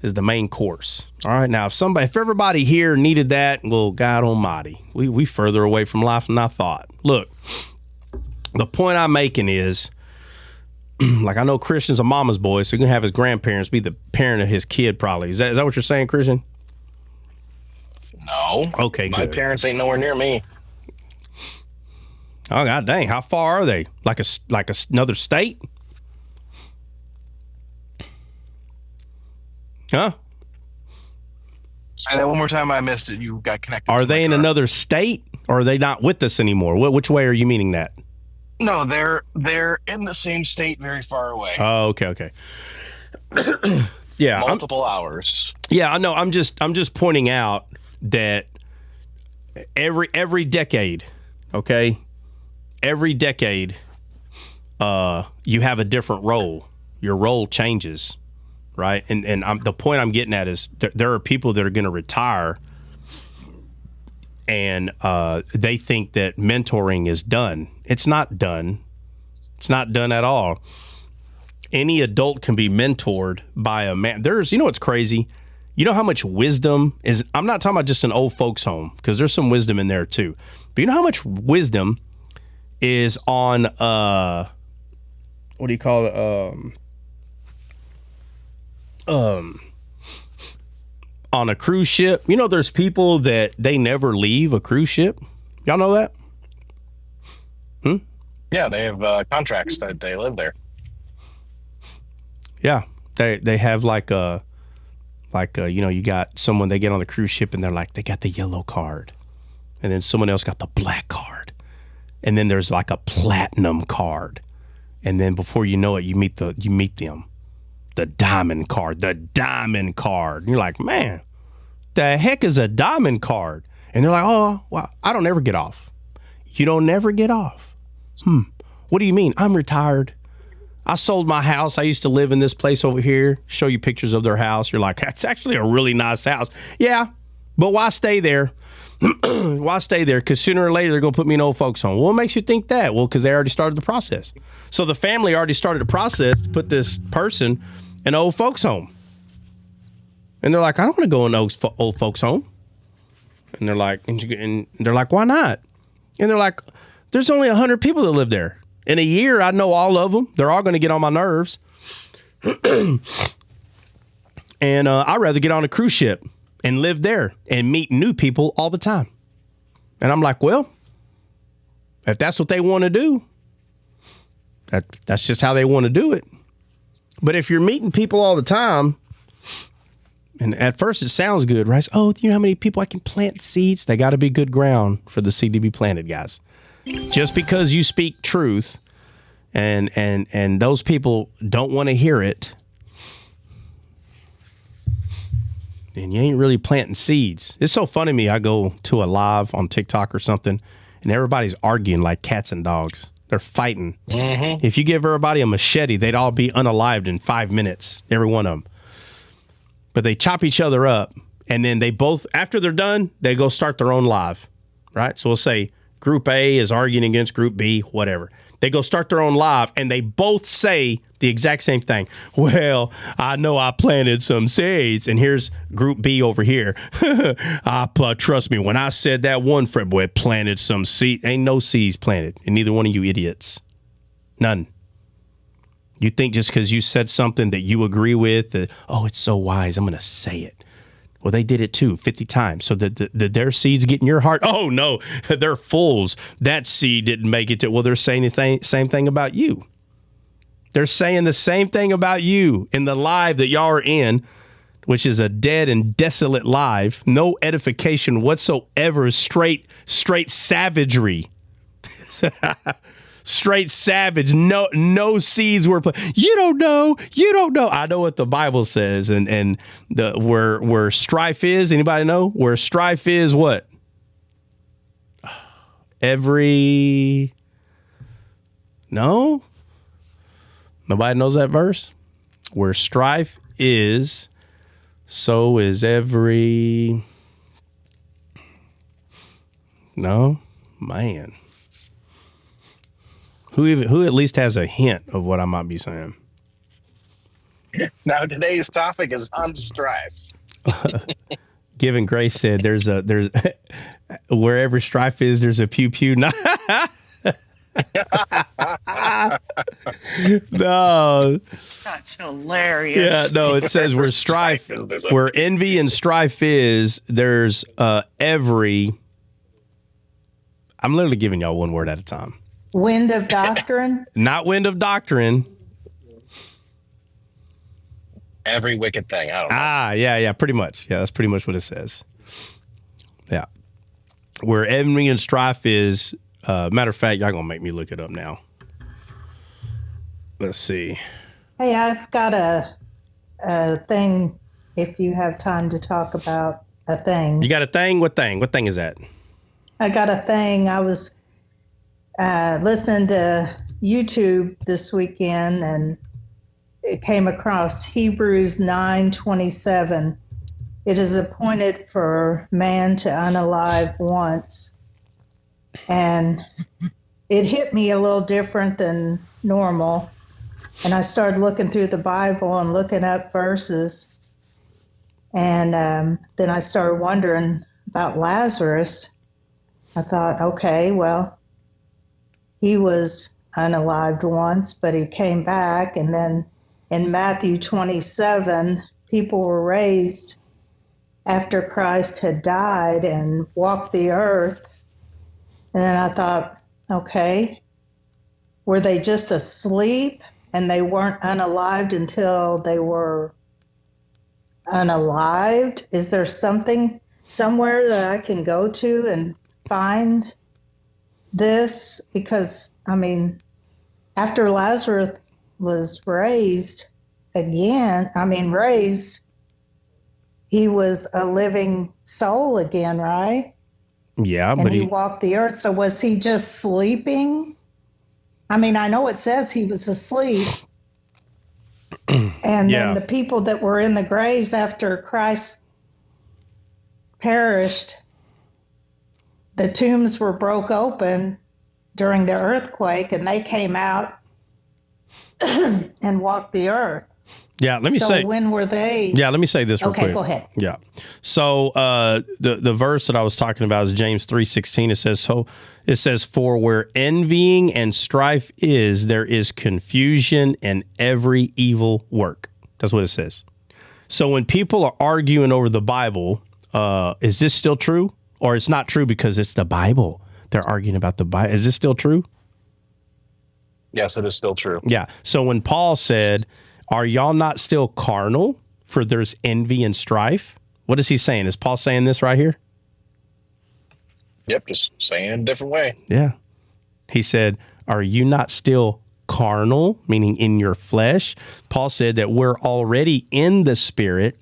is the main course. All right? Now, if everybody here needed that, well, God almighty, we further away from life than I thought. Look, the point I'm making is, like, I know Christian's a mama's boy, so he's going to have his grandparents be the parent of his kid, probably. Is that what you're saying, Christian? No. Okay, My good. parents ain't nowhere near me. Oh, God dang. How far are they? Like another state? Huh? Say that one more time. I missed it. You got connected. Are they in another state, or are they not with us anymore? Which way are you meaning that? No, they're in the same state, very far away. Oh, okay. Yeah, multiple hours. Yeah, I know. I'm just pointing out that every decade, okay, every decade, you have a different role. Your role changes, right? And the point I'm getting at is there are people that are going to retire, and they think that mentoring is done. It's not done. It's not done at all. Any adult can be mentored by a man. You know what's crazy? You know how much wisdom is, I'm not talking about just an old folks home, because there's some wisdom in there too. But you know how much wisdom is on, what do you call it? On a cruise ship. You know, there's people that they never leave a cruise ship. Y'all know that? Yeah, they have contracts that they live there. Yeah, they have like you know, you got someone, they get on the cruise ship and they're like, they got the yellow card, and then someone else got the black card, and then there's like a platinum card, and then before you know it, you meet them, the diamond card. And you're like, man, the heck is a diamond card? And they're like, oh, well, I don't ever get off. You don't never get off. What do you mean? I'm retired. I sold my house. I used to live in this place over here. Show you pictures of their house. You're like, that's actually a really nice house. Yeah, but why stay there? Why stay there? Because sooner or later, they're going to put me in old folks home. Well, what makes you think that? Well, because they already started the process. So the family already started the process to put this person in old folks home. And they're like, I don't want to go in old folks home. And they're like, why not? And they're like, there's only 100 people that live there. In a year, I know all of them. They're all going to get on my nerves. And I'd rather get on a cruise ship and live there and meet new people all the time. And I'm like, well, if that's what they want to do, that's just how they want to do it. But if you're meeting people all the time, and at first it sounds good, right? Oh, you know how many people I can plant seeds? They got to be good ground for the seed to be planted, guys. Just because you speak truth and those people don't want to hear it, then you ain't really planting seeds. It's so funny to me. I go to a live on TikTok or something, and everybody's arguing like cats and dogs. They're fighting. Mm-hmm. If you give everybody a machete, they'd all be unalived in 5 minutes, every one of them. But they chop each other up, and then they both, after they're done, they go start their own live, right? So we'll say Group A is arguing against Group B, whatever. They go start their own live, and they both say the exact same thing. Well, I know I planted some seeds, and here's Group B over here. Trust me, when I said that one frat boy planted some seed, ain't no seeds planted, and neither one of you idiots. None. You think just because you said something that you agree with, that, oh, it's so wise, I'm going to say it. Well, they did it too, 50 times. So did their seeds get in your heart? Oh, no, they're fools. That seed didn't make it to, well, they're saying the same thing about you. They're saying the same thing about you in the live that y'all are in, which is a dead and desolate live. No edification whatsoever, straight savagery. Straight savage. No seeds were planted. You don't know. I know what the Bible says, and the where strife is. Anybody know where strife is? What? No. Nobody knows that verse. Where strife is, so is every. No, man. Who at least has a hint of what I might be saying? Now today's topic is on strife. Given Grace said there's wherever strife is, there's a pew pew. No. That's hilarious. Yeah, no, it says where envy and strife is, there's every. I'm literally giving y'all one word at a time. Wind of doctrine? Not wind of doctrine. Every wicked thing. I don't know. Yeah, pretty much. Yeah, that's pretty much what it says. Yeah. Where envy and strife is, matter of fact, y'all gonna make me look it up now. Let's see. Hey, I've got a thing, if you have time to talk about a thing. You got a thing? What thing? What thing is that? I got a thing. I was listening to YouTube this weekend, and it came across Hebrews 9:27. It is appointed for man to unalive once. And it hit me a little different than normal. And I started looking through the Bible and looking up verses. And then I started wondering about Lazarus. I thought, okay, well, he was unalived once, but he came back. And then in Matthew 27, people were raised after Christ had died and walked the earth. And then I thought, okay, were they just asleep and they weren't unalived until they were unalived? Is there something somewhere that I can go to and find this? Because, I mean, after Lazarus was raised, he was a living soul again, right? Yeah, and but he walked the earth. So was he just sleeping? I mean, I know it says he was asleep. And then the people that were in the graves after Christ perished, the tombs were broke open during the earthquake, and they came out and walked the earth. Yeah, let me say. When were they? Yeah, let me say this real quick. Okay, go ahead. Yeah. So the verse that I was talking about is James 3:16. It says, for where envying and strife is, there is confusion and every evil work. That's what it says. So when people are arguing over the Bible, is this still true? Or it's not true because it's the Bible? They're arguing about the Bible. Is this still true? Yes, it is still true. Yeah. So when Paul said, are y'all not still carnal, for there's envy and strife? What is he saying? Is Paul saying this right here? Yep, just saying it a different way. Yeah. He said, are you not still carnal, meaning in your flesh? Paul said that we're already in the Spirit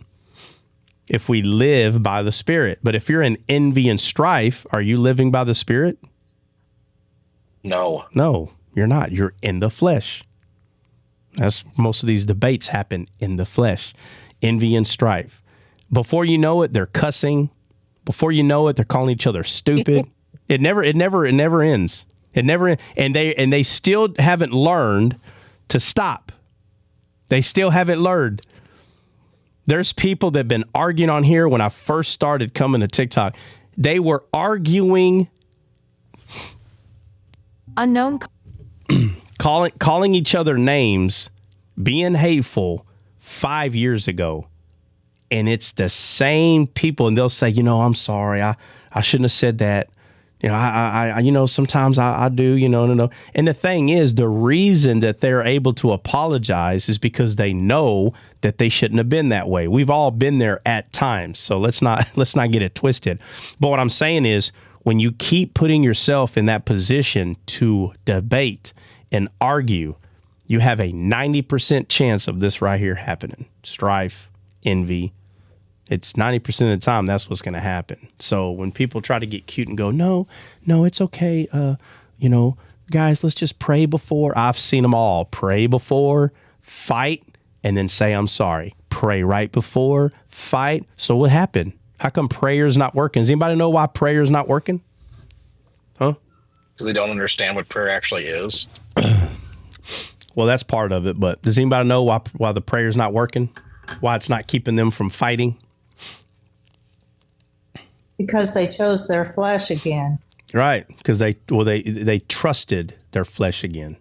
if we live by the Spirit. But if you're in envy and strife, are you living by the Spirit? No. No, you're not. You're in the flesh. That's most of these debates happen in the flesh. Envy and strife. Before you know it, they're cussing. Before you know it, they're calling each other stupid. It never ends. It never, and they still haven't learned to stop. They still haven't learned. There's people that have been arguing on here when I first started coming to TikTok. They were arguing. Unknown. Calling each other names, being hateful 5 years ago. And it's the same people. And they'll say, I'm sorry. I shouldn't have said that. I sometimes I do, no. And the thing is, the reason that they're able to apologize is because they know that they shouldn't have been that way. We've all been there at times. So let's not get it twisted. But what I'm saying is, when you keep putting yourself in that position to debate and argue, you have a 90% chance of this right here happening. Strife, envy. It's 90% of the time that's what's going to happen. So when people try to get cute and go, no, it's okay. Guys, let's just pray before. I've seen them all. Pray before, fight, and then say, I'm sorry. Pray right before, fight. So what happened? How come prayer's not working? Does anybody know why prayer's not working? Huh? Because they don't understand what prayer actually is. Well, that's part of it. But does anybody know why the prayer's not working? Why it's not keeping them from fighting? Because they chose their flesh again. Right, because they trusted their flesh again.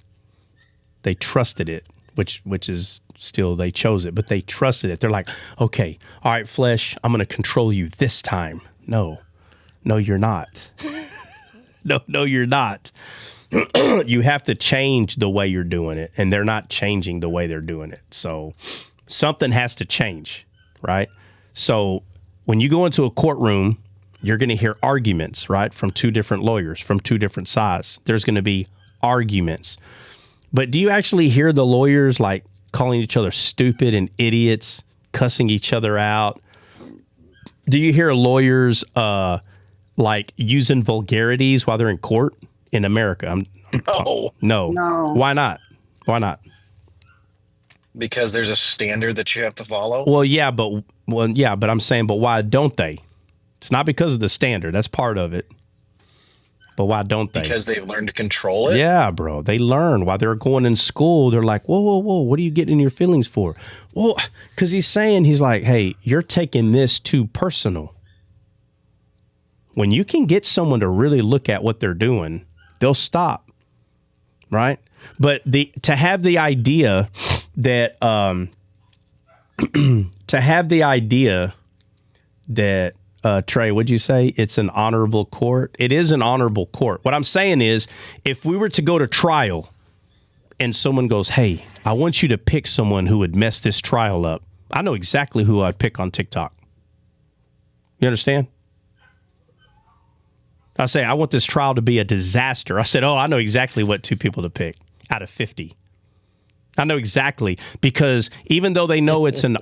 They trusted it, which is still, they chose it, but they trusted it. They're like, okay, all right, flesh, I'm going to control you this time. No, you're not. No, you're not. You have to change the way you're doing it, and they're not changing the way they're doing it. So something has to change, right? So when you go into a courtroom, you're going to hear arguments, right, from two different lawyers, from two different sides. There's going to be arguments. But do you actually hear the lawyers like calling each other stupid and idiots, cussing each other out? Do you hear lawyers like using vulgarities while they're in court in America? No. Why not? Because there's a standard that you have to follow. Well, yeah, but I'm saying, but why don't they? It's not because of the standard. That's part of it. But why don't they? Because they've learned to control it? Yeah, bro. They learn while they're going in school. They're like, whoa. What are you getting in your feelings for? Well, because he's like, hey, you're taking this too personal. When you can get someone to really look at what they're doing, they'll stop. Right? But to have the idea that Trey, what'd you say? It's an honorable court. It is an honorable court. What I'm saying is, if we were to go to trial and someone goes, hey, I want you to pick someone who would mess this trial up, I know exactly who I'd pick on TikTok. You understand? I say, I want this trial to be a disaster. I said, I know exactly what two people to pick out of 50. I know exactly, because even though they know it's an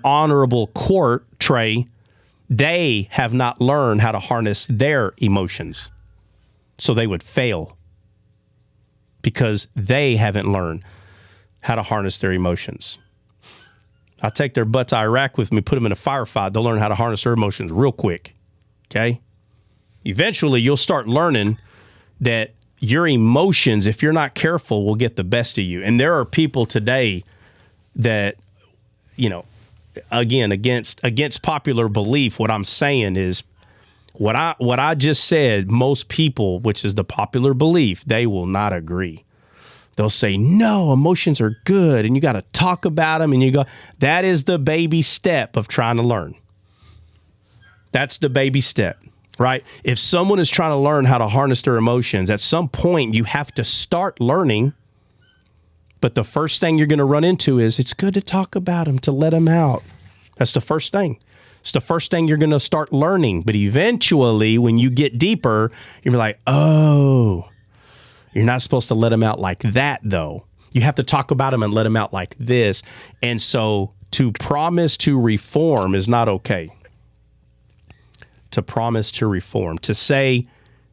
honorable court, Trey, they have not learned how to harness their emotions. So they would fail because they haven't learned how to harness their emotions. I take their butt to Iraq with me, put them in a firefight. They'll learn how to harness their emotions real quick. Okay? Eventually, you'll start learning that your emotions, if you're not careful, will get the best of you. And there are people today that, again, against popular belief, what I'm saying is what I just said, most people, which is the popular belief, they will not agree. They'll say, no, emotions are good, and you got to talk about them, and that is the baby step of trying to learn. That's the baby step. Right? If someone is trying to learn how to harness their emotions, at some point you have to start learning. But the first thing you're going to run into is it's good to talk about them, to let them out. That's the first thing. It's the first thing you're going to start learning. But eventually, when you get deeper, you're like, oh, you're not supposed to let them out like that, though. You have to talk about them and let them out like this. And so to promise to reform is not okay. To promise to reform, to say,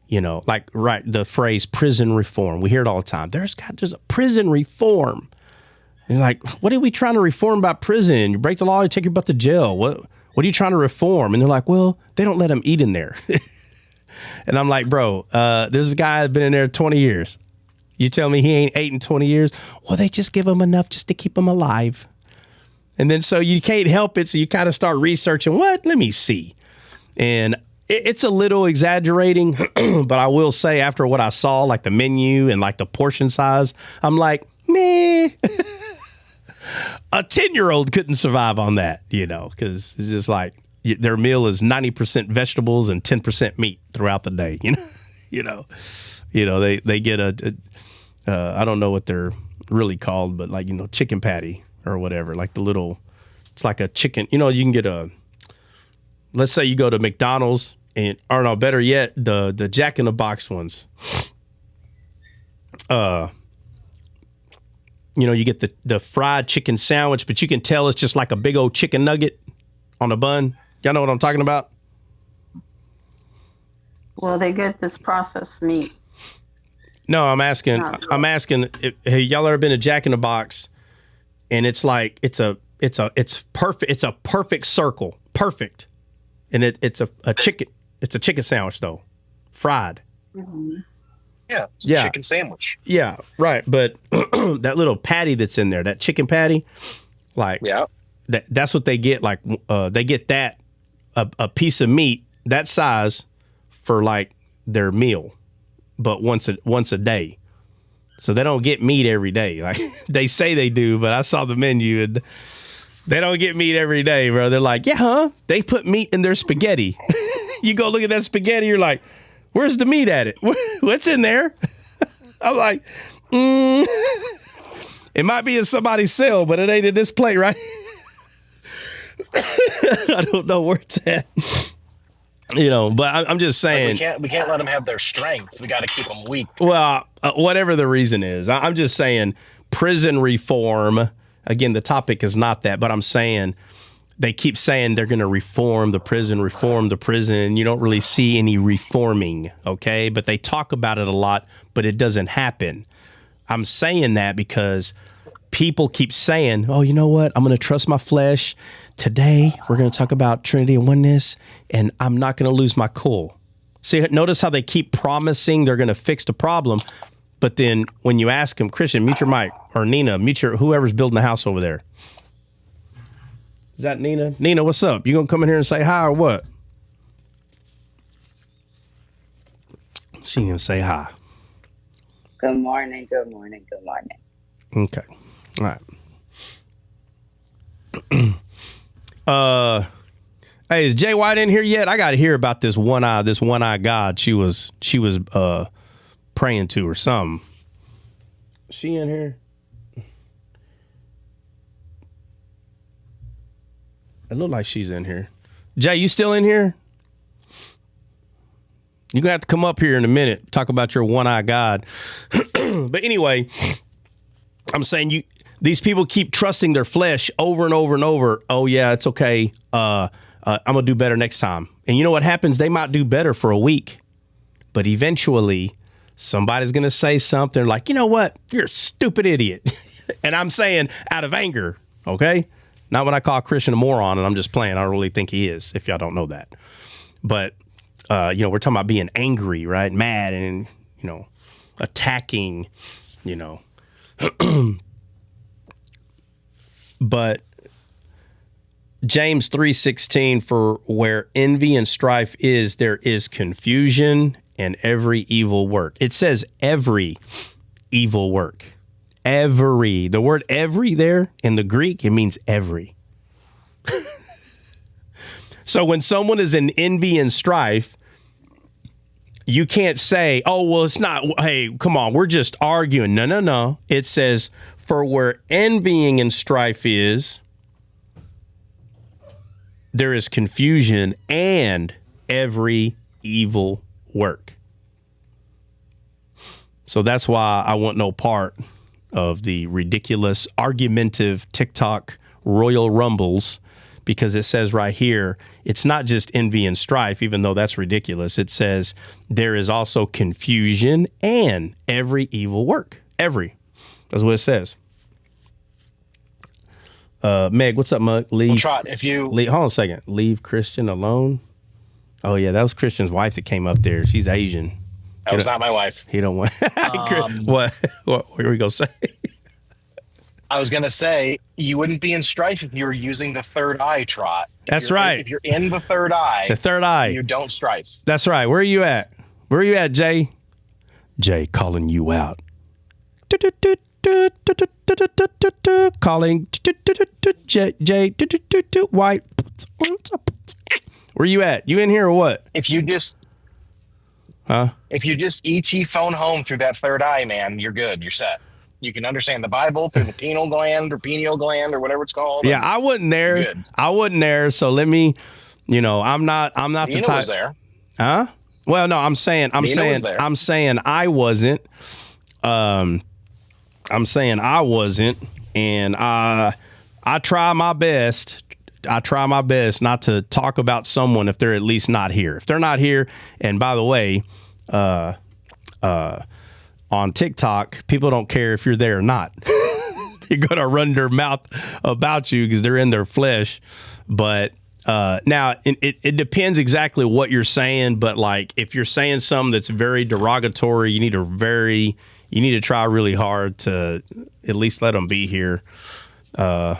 the phrase prison reform. We hear it all the time. There's a prison reform. And like, what are we trying to reform about prison? You break the law, you take your butt to jail. What are you trying to reform? And they're like, well, they don't let them eat in there. And I'm like, bro, there's a guy that's been in there 20 years. You tell me he ain't ate in 20 years? Well, they just give him enough just to keep him alive. And then so you can't help it. So you kind of start researching, what? Let me see. And it's a little exaggerating, but I will say after what I saw, like the menu and like the portion size, I'm like, meh. A 10-year-old couldn't survive on that, because it's just like their meal is 90% vegetables and 10% meat throughout the day. They get I don't know what they're really called, but like, chicken patty or whatever, like it's like a chicken, you can get let's say you go to McDonald's or no, better yet, the Jack in the Box ones. You get the fried chicken sandwich, but you can tell it's just like a big old chicken nugget on a bun. Y'all know what I'm talking about? Well, they get this processed meat. No, I'm asking if y'all ever been to Jack in the Box, and it's like it's perfect. It's a perfect circle, perfect, and it's a chicken sandwich though, fried. Mm-hmm. Yeah, it's a chicken sandwich. Yeah, right. But that little patty that's in there, that chicken patty, like that's what they get. Like they get that a piece of meat that size for like their meal, but once a day. So they don't get meat every day. Like they say they do, but I saw the menu and they don't get meat every day, bro. They're like, yeah, huh? They put meat in their spaghetti. You go look at that spaghetti, you're like, where's the meat at it? What's in there? I'm like, it might be in somebody's cell, but it ain't in this plate, right? I don't know where it's at. But I'm just saying. Like we can't let them have their strength. We got to keep them weak. Well, whatever the reason is. I'm just saying prison reform. Again, the topic is not that, but I'm saying they keep saying they're going to reform the prison, and you don't really see any reforming, okay? But they talk about it a lot, but it doesn't happen. I'm saying that because people keep saying, oh, you know what? I'm going to trust my flesh. Today, we're going to talk about Trinity and oneness, and I'm not going to lose my cool. See, notice how they keep promising they're going to fix the problem, but then when you ask them, Christian, mute your mic, or Nina, mute your whoever's building the house over there. Is that Nina? Nina, what's up? You gonna come in here and say hi or what? She gonna say hi. Good morning, good morning, good morning. Okay. All right. Hey, is Jay White in here yet? I gotta hear about this one eye God she was praying to or something. Is she in here? It looked like she's in here. Jay, you still in here? You're going to have to come up here in a minute, talk about your one-eye God. But anyway, I'm saying these people keep trusting their flesh over and over and over. Oh, yeah, it's okay. I'm going to do better next time. And you know what happens? They might do better for a week. But eventually, somebody's going to say something like, you know what? You're a stupid idiot. And I'm saying out of anger, okay? Not when I call Christian a moron, and I'm just playing. I don't really think he is, if y'all don't know that. But, we're talking about being angry, right? Mad and, attacking, But James 3:16, for where envy and strife is, there is confusion and every evil work. It says every evil work. The word every there in the Greek, it means every. So when someone is in envy and strife, you can't say, oh, well, it's not, hey, come on, we're just arguing. No. It says, for where envying and strife is, there is confusion and every evil work. So that's why I want no part of the ridiculous, argumentative TikTok Royal Rumbles, because it says right here, it's not just envy and strife, even though that's ridiculous. It says there is also confusion and every evil work. Every. That's what it says. Meg, what's up, Mug? Trot, if you... Hold on a second. Leave Christian alone. Oh yeah, that was Christian's wife that came up there. She's Asian. That was not my wife. He don't want. What were we gonna say? I was gonna say you wouldn't be in strife if you were using the third eye trot. That's right. If you're in the third eye, you don't strife. That's right. Where are you at? Where are you at, Jay? Jay calling you out. Calling Jay White. Where you at? You in here or what? If you just ET phone home through that third eye, man, you're good. You're set. You can understand the Bible through the pineal gland or whatever it's called. Yeah, I wasn't there. I wasn't there. So let me, I'm not the type. Was there. Huh? Well, no, I'm saying I wasn't. I'm saying I wasn't, and I try my best. I try my best not to talk about someone if they're at least not here. If they're not here, and by the way, on TikTok, people don't care if you're there or not. You're gonna run their mouth about you because they're in their flesh. But now it depends exactly what you're saying. But like if you're saying something that's very derogatory, you need to try really hard to at least let them be here. All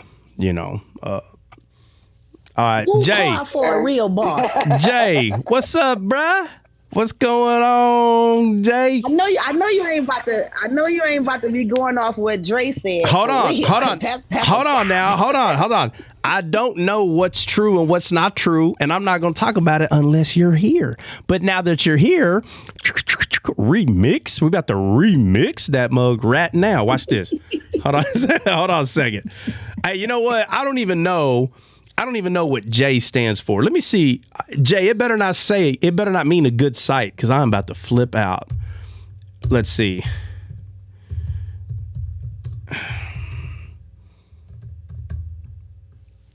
right, Jay. For a real boss. Jay, what's up, bruh? What's going on, Jay? I know you ain't about to be going off what Dre said. Hold on. Hold on. I don't know what's true and what's not true, and I'm not going to talk about it unless you're here. But now that you're here, remix. We about to remix that mug right now. Watch this. Hold on a second. Hey, you know what? I don't even know what J stands for. Let me see. J, it better not mean a good sight because I'm about to flip out. Let's see.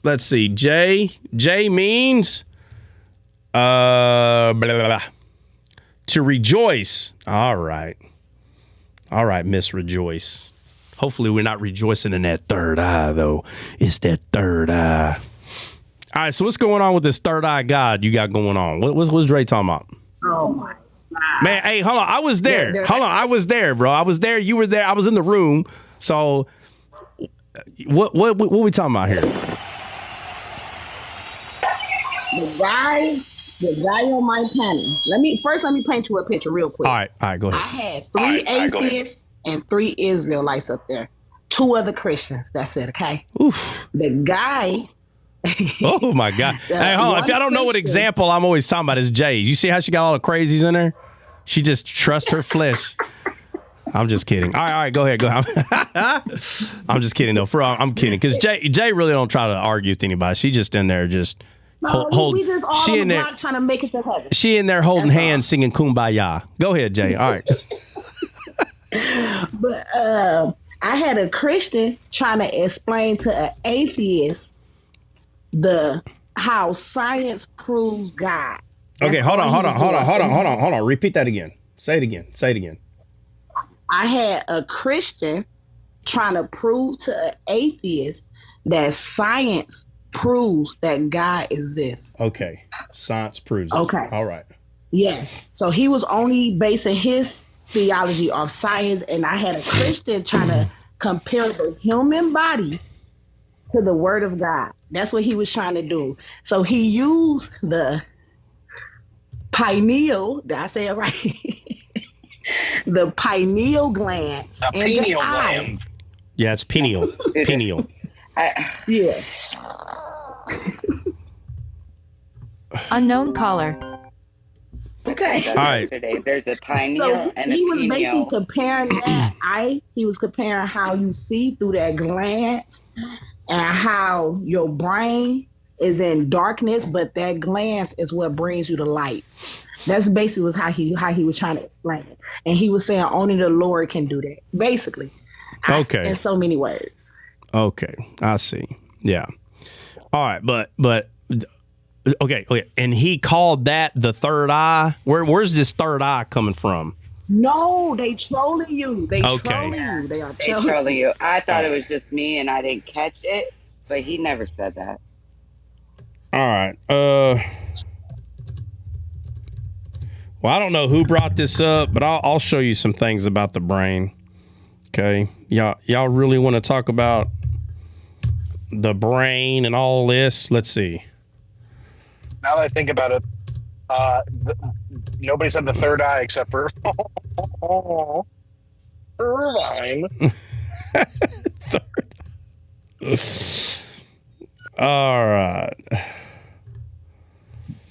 Let's see. J means blah, blah, blah. To rejoice. All right, Miss Rejoice. Hopefully we're not rejoicing in that third eye, though. It's that third eye. All right, so what's going on with this third eye God you got going on? What's Dre talking about? Oh my God. Man, hey, hold on. I was there. Hold on. I was there, bro. I was there. You were there. I was in the room. So what we talking about here? The guy on my panel. Let me paint you a picture real quick. All right, go ahead. I had three atheists and 3 Israelites up there. 2 other Christians. That's it, okay? Oof. The guy. Oh my God! Hey, hold on. If y'all don't know what example I'm always talking about is Jay. You see how she got all the crazies in there? She just trusts her flesh. I'm just kidding. All right, go ahead. I'm just kidding though. I'm kidding because Jay really don't try to argue with anybody. She just in there just we just all on the block trying to make it to heaven. She in there holding hands, singing Kumbaya. Go ahead, Jay. All right. But I had a Christian trying to explain to an atheist how science proves God. Okay, hold on. Repeat that again. Say it again. I had a Christian trying to prove to an atheist that science proves that God exists. Okay, science proves it. Okay. All right. Yes. So he was only basing his theology off science, and I had a Christian trying to compare the human body to the word of God. That's what he was trying to do. So he used the pineal, did I say it right? The pineal glands. A pineal gland. Yeah, it's pineal. Pineal. Yeah. Unknown caller. Okay. All right. There's a pineal and a he was pineal. basically comparing that. He was comparing how you see through that glance and how your brain is in darkness, but that glance is what brings you to light. That's basically how he was trying to explain it. And he was saying only the Lord can do that. Basically. Okay. In so many words. Okay. I see. Yeah. All right, but okay. And he called that the third eye. Where's this third eye coming from? No, they trolling you. They Okay. trolling you. They are They trolling you. I thought it was just me and I didn't catch it, but he never said that. All right. Well, I don't know who brought this up, but I'll show you some things about the brain. Okay, y'all really want to talk about the brain and all this? Let's see. Now that I think about it, nobody said the third eye except for Irvine. All right.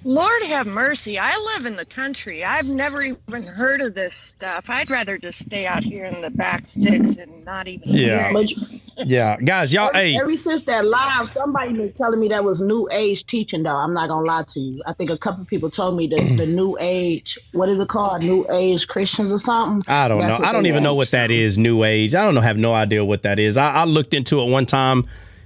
Lord have mercy. I live in the country. I've never even heard of this stuff. I'd rather just stay out here in the back sticks and not even hear it. Yeah, guys, y'all. Ever since that live, somebody been telling me that was new age teaching. Though I'm not gonna lie to you, I think a couple people told me the new age. What is it called? New age Christians or something? I don't know. I don't even know what that is. New age. I don't know. Have no idea what that is. I looked into it one time.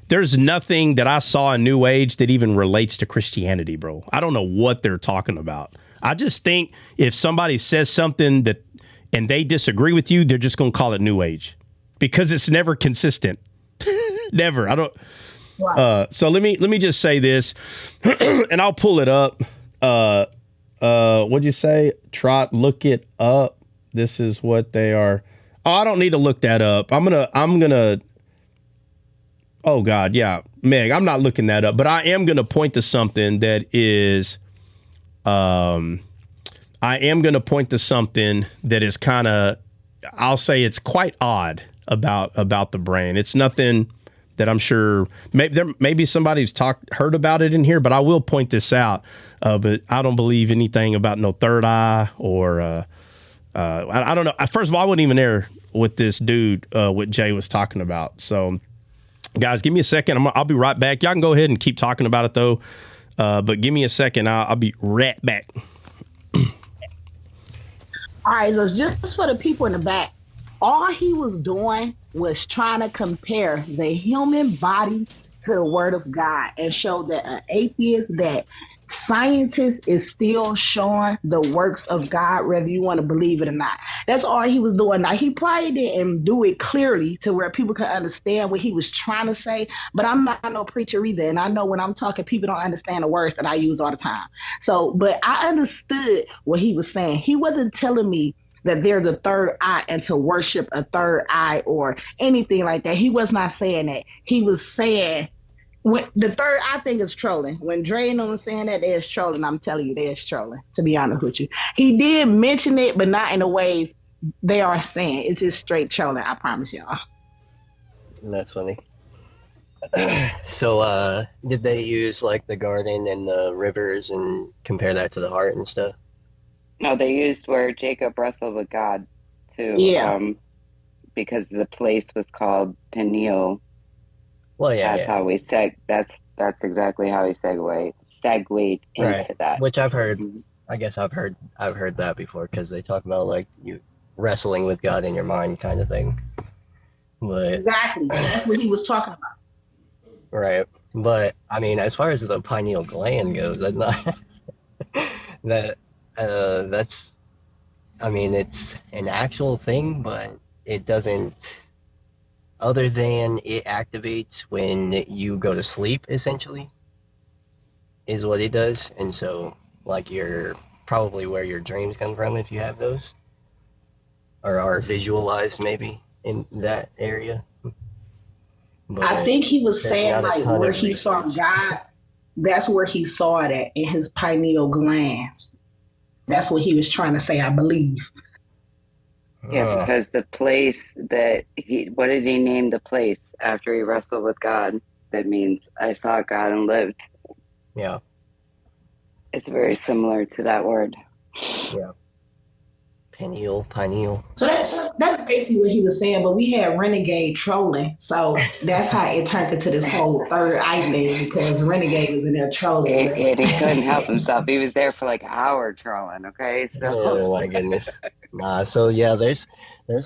There's nothing that I saw in New Age that even relates to Christianity, bro. I don't know what they're talking about. I just think if somebody says something that and they disagree with you, they're just going to call it New Age because it's never consistent. Never. I don't. So let me just say this, and I'll pull it up. What'd you say? Trot, look it up. This is what they are. Oh, I don't need to look that up. I'm gonna. Oh God, yeah, Meg, I'm not looking that up, but I am going to point to something that is, kind of, I'll say it's quite odd about the brain. It's nothing that I'm sure maybe somebody's heard about it in here, but I will point this out. But I don't believe anything about no third eye or I don't know. First of all, I wasn't even there with this dude what Jay was talking about, so. Guys, give me a second. I'll be right back. Y'all can go ahead and keep talking about it, though. But give me a second. I'll be right back. All right, so just for the people in the back, all he was doing was trying to compare the human body to the Word of God and show that an atheist, that scientists is still showing the works of God, whether you want to believe it or not. That's all he was doing. Now, he probably didn't do it clearly to where people can understand what he was trying to say, but I'm not no preacher either. And I know when I'm talking, people don't understand the words that I use all the time. So, but I understood what he was saying. He wasn't telling me that there's a third eye and to worship a third eye or anything like that. He was not saying that. He was saying, when the third eye thing is trolling. When Dre and them was saying that, there's trolling. I'm telling you, there's trolling, to be honest with you. He did mention it, but not in the ways they are saying. It's just straight trolling, I promise y'all. That's funny. So, did they use like the garden and the rivers and compare that to the heart and stuff? No, they used where Jacob wrestled with God too. Yeah. Because the place was called Peniel. Well, yeah, that's how we that's exactly how he segued into that. Which I've heard. I guess I've heard that before because they talk about like you wrestling with God in your mind kind of thing. But exactly, that's what he was talking about. Right, but I mean, as far as the pineal gland goes, that's not that's. I mean, it's an actual thing, but it doesn't. Other than it activates when you go to sleep, essentially, is what it does. And so, like, you're probably where your dreams come from if you have those, or are visualized maybe in that area. But I think he was saying, like, where he saw God, that's where he saw it at, in his pineal glands. That's what he was trying to say, I believe. Yeah, because the place that what did he name the place after he wrestled with God? That means I saw God and lived. Yeah. It's very similar to that word. Yeah. Pineal. So that's basically what he was saying, but we had Renegade trolling. So that's how it turned into this whole third eye thing, because Renegade was in there trolling. And he couldn't help himself. He was there for like an hour trolling, okay? So. Oh my goodness. So yeah, there's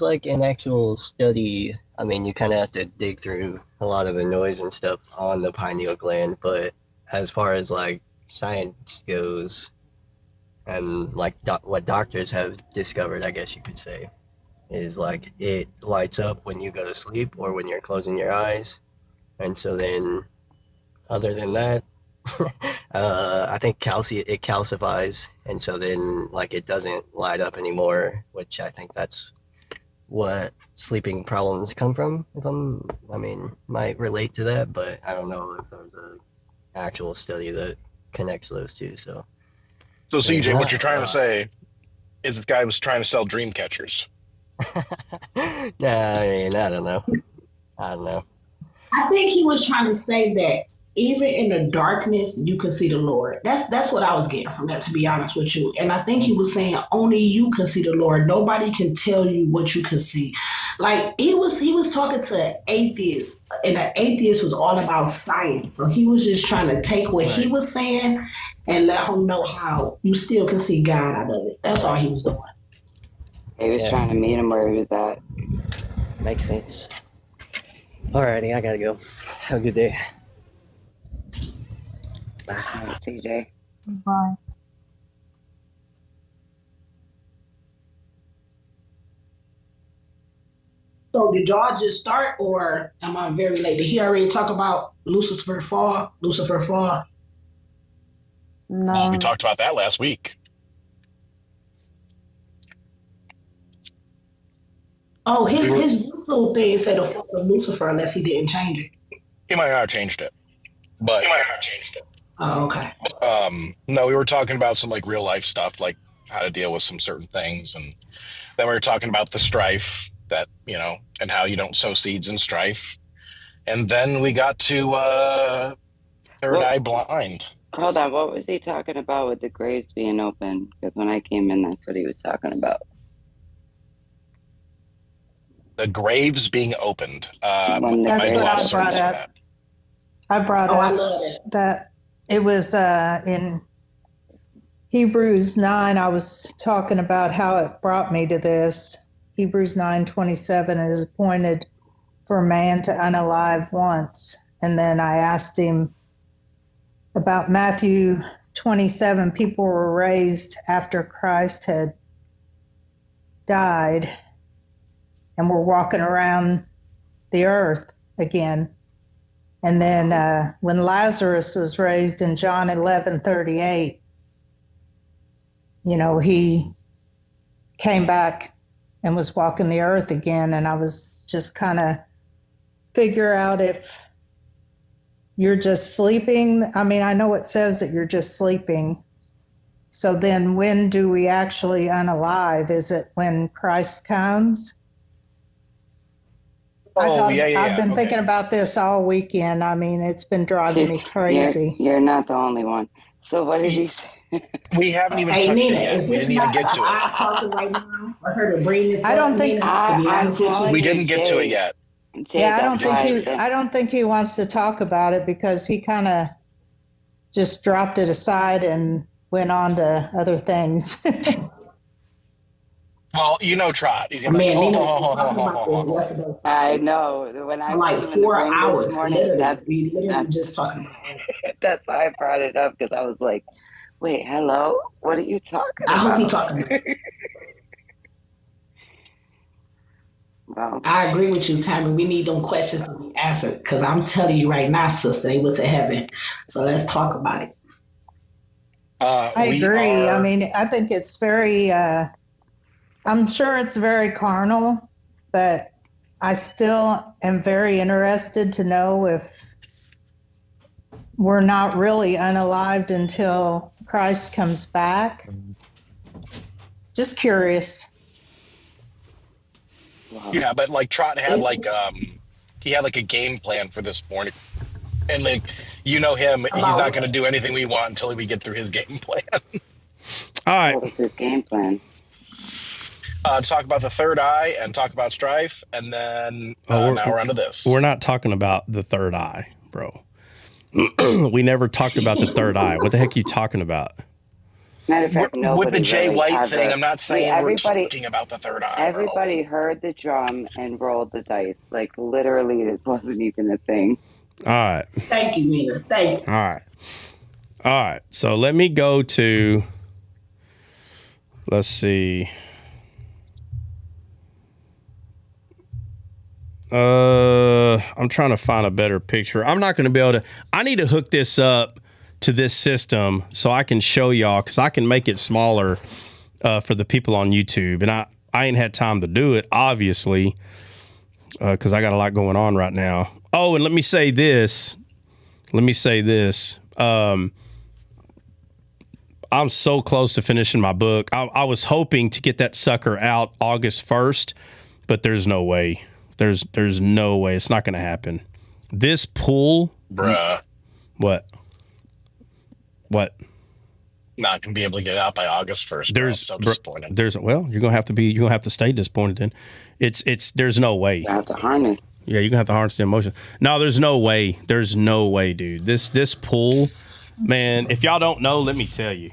like an actual study. I mean, you kind of have to dig through a lot of the noise and stuff on the pineal gland, but as far as like science goes, and like what doctors have discovered, I guess you could say, is like it lights up when you go to sleep or when you're closing your eyes. And so then, other than that, I think it calcifies, and so then like it doesn't light up anymore, which I think that's what sleeping problems come from. Might relate to that, but I don't know if there's an actual study that connects those two. So CJ, what you're trying to say is this guy was trying to sell dream catchers. Nah, I don't know. I think he was trying to say that even in the darkness, you can see the Lord. That's what I was getting from that, to be honest with you. And I think he was saying only you can see the Lord. Nobody can tell you what you can see. Like he was talking to an atheist, and an atheist was all about science. So he was just trying to take what he was saying and let him know how you still can see God out of it. That's all he was doing. He was trying to meet him where he was at. Makes sense. Alrighty, I gotta go. Have a good day. Bye, CJ. Bye. So did y'all just start, or am I very late? Did he already talk about Lucifer fall? No. We talked about that last week. Oh, his YouTube thing said the fall of Lucifer unless he didn't change it. He might not have changed it. But Oh, okay. No, we were talking about some like real life stuff, like how to deal with some certain things, and then we were talking about the strife that, and how you don't sow seeds in strife. And then we got to third eye blind. Hold on, what was he talking about with the graves being open? Because when I came in, that's what he was talking about. The graves being opened. That's what I brought up. I brought up that it was in Hebrews 9. I was talking about how it brought me to this. Hebrews 9:27 is appointed for man to unalive once. And then I asked him about Matthew 27. People were raised after Christ had died and were walking around the earth again. And then when Lazarus was raised in John 11:38, he came back and was walking the earth again. And I was just kind of figure out if you're just sleeping. I mean, I know it says that you're just sleeping. So then when do we actually unalive? Is it when Christ comes? I've been thinking about this all weekend. I mean, it's been driving me crazy. You're not the only one. So what did he say? We haven't even touched Nina, it yet. is this we didn't not even get to eye it. talking right now for her to bring this I don't up, think Nina, we didn't get to it yet. Yeah, I don't think he wants to talk about it because he kind of just dropped it aside and went on to other things. Well, Trot. He's gonna I know. When I like 4 hours this morning, literally just talking about it. That's why I brought it up, because I was like, wait, hello? What are you talking about? I hope you're talking about it. Wow. I agree with you, Tammy. We need them questions to be answered, because I'm telling you right now, sister, they went to heaven. So let's talk about it. I agree. I mean, I think it's very... I'm sure it's very carnal, but I still am very interested to know if we're not really unalived until Christ comes back. Just curious. Yeah, but like Trot had he had a game plan for this morning. And him, he's not going to do anything we want until we get through his game plan. All right. What was his game plan? Talk about the third eye and talk about strife, and then now we're onto this. We're not talking about the third eye, bro. We never talked about the third eye. What the heck are you talking about? Matter of fact, nobody with the Jay really White thing, I'm not saying we're talking about the third eye. Everybody heard the drum and rolled the dice. Like, literally, it wasn't even a thing. All right. Thank you, Nina. Thank you. All right. So let me go to, let's see. I'm trying to find a better picture. I'm not going to be able to. I need to hook this up to this system so I can show y'all, because I can make it smaller for the people on YouTube. And I ain't had time to do it, obviously, because I got a lot going on right now. Oh, and let me say this. I'm so close to finishing my book. I was hoping to get that sucker out August 1st, but there's no way. There's no way. It's not going to happen. This pool. Bruh. What? Not going to be able to get it out by August 1st. I'm so disappointed. You're going to have to stay disappointed then. There's no way. You have to harness. Yeah, you're going to have to harness the emotion. No, there's no way. There's no way, dude. This pool, man, if y'all don't know, let me tell you.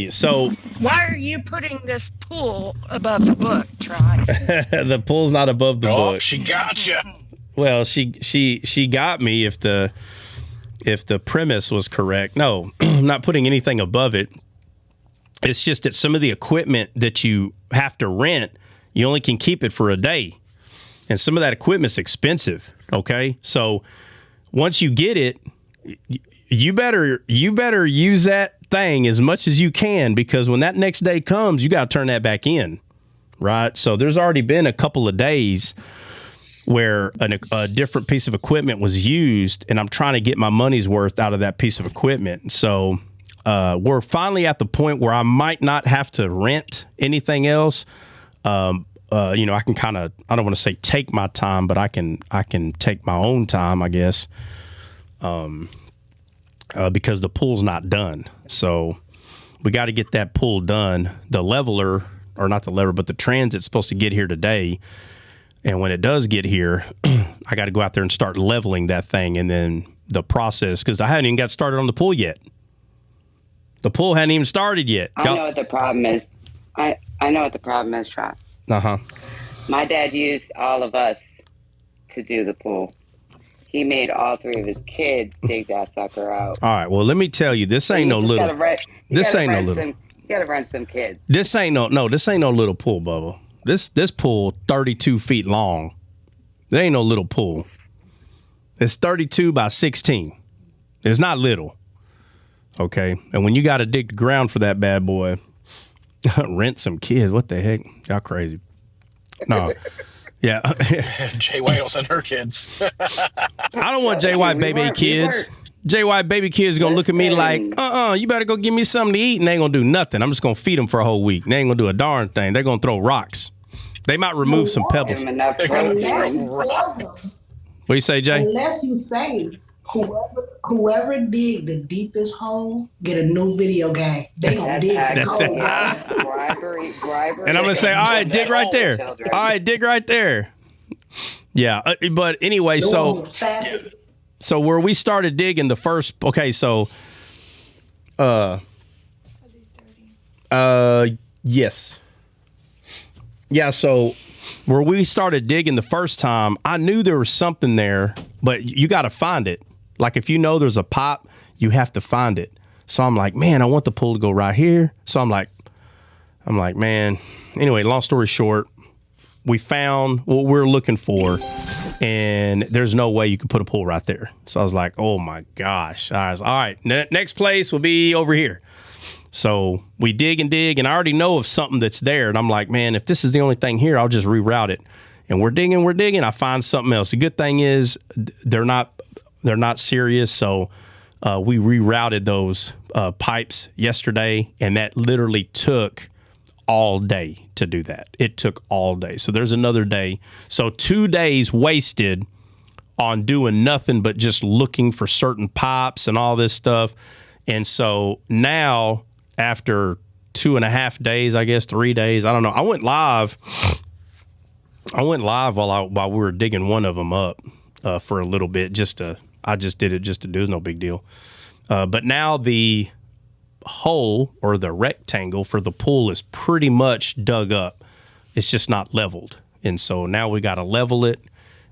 So, why are you putting this pool above the book, Try? The pool's not above the book. She got you. Well, she got me if the premise was correct. No, I'm not putting anything above it. It's just that some of the equipment that you have to rent, you only can keep it for a day. And some of that equipment's expensive, okay? So once you get it, you better use that thing as much as you can, because when that next day comes, you got to turn that back in, right? So there's already been a couple of days where a different piece of equipment was used, and I'm trying to get my money's worth out of that piece of equipment. So we're finally at the point where I might not have to rent anything else. I can kind of, I don't want to say take my time, but I can take my own time, I guess, because the pool's not done. So we got to get that pool done. The leveler, or not the leveler, but the transit's supposed to get here today. And when it does get here, I got to go out there and start leveling that thing. And then the process, because I haven't even got started on the pool yet. The pool hadn't even started yet. I know what the problem is. I know what the problem is, Trap. Uh-huh. My dad used all of us to do the pool. He made all three of his kids dig that sucker out. All right. Well, let me tell you, this ain't no little. This ain't no little. You gotta rent some kids. This ain't no little pool, Bubba. This pool 32 feet long. There ain't no little pool. It's 32 by 16. It's not little. Okay. And when you got to dig the ground for that bad boy, rent some kids. What the heck? Y'all crazy. No. Yeah. Jay White will send her kids. I don't want Jay White baby kids. Jay White baby kids going to look at me like, you better go give me something to eat, and they ain't going to do nothing. I'm just going to feed them for a whole week. They ain't going to do a darn thing. They're going to throw rocks. They might remove some pebbles. What do you say, Jay? Unless you say whoever dig the deepest hole get a new video game. They gonna dig that hole. Bribery. And I'm gonna say, all right, dig right there. All right, dig right there. Yeah, but anyway, so where we started digging the first, okay, so, yes. Yeah, so where we started digging the first time, I knew there was something there, but you got to find it. Like if you know there's a pipe, you have to find it. So I'm like, man, I want the pool to go right here. So I'm like, man. Anyway, long story short, we found what we're looking for, and there's no way you could put a pool right there. So I was like, oh my gosh. I was, all right, next place will be over here. So we dig, and I already know of something that's there. And I'm like, man, if this is the only thing here, I'll just reroute it. And we're digging. I find something else. The good thing is they're not serious. So we rerouted those pipes yesterday, and that literally took all day to do that. It took all day. So there's another day. So 2 days wasted on doing nothing but just looking for certain pipes and all this stuff. And so now, after 2.5 days, I guess 3 days, I don't know. I went live while we were digging one of them up for a little bit. I just did it just to do. It's no big deal. But now the hole, or the rectangle for the pool, is pretty much dug up. It's just not leveled. And so now we got to level it,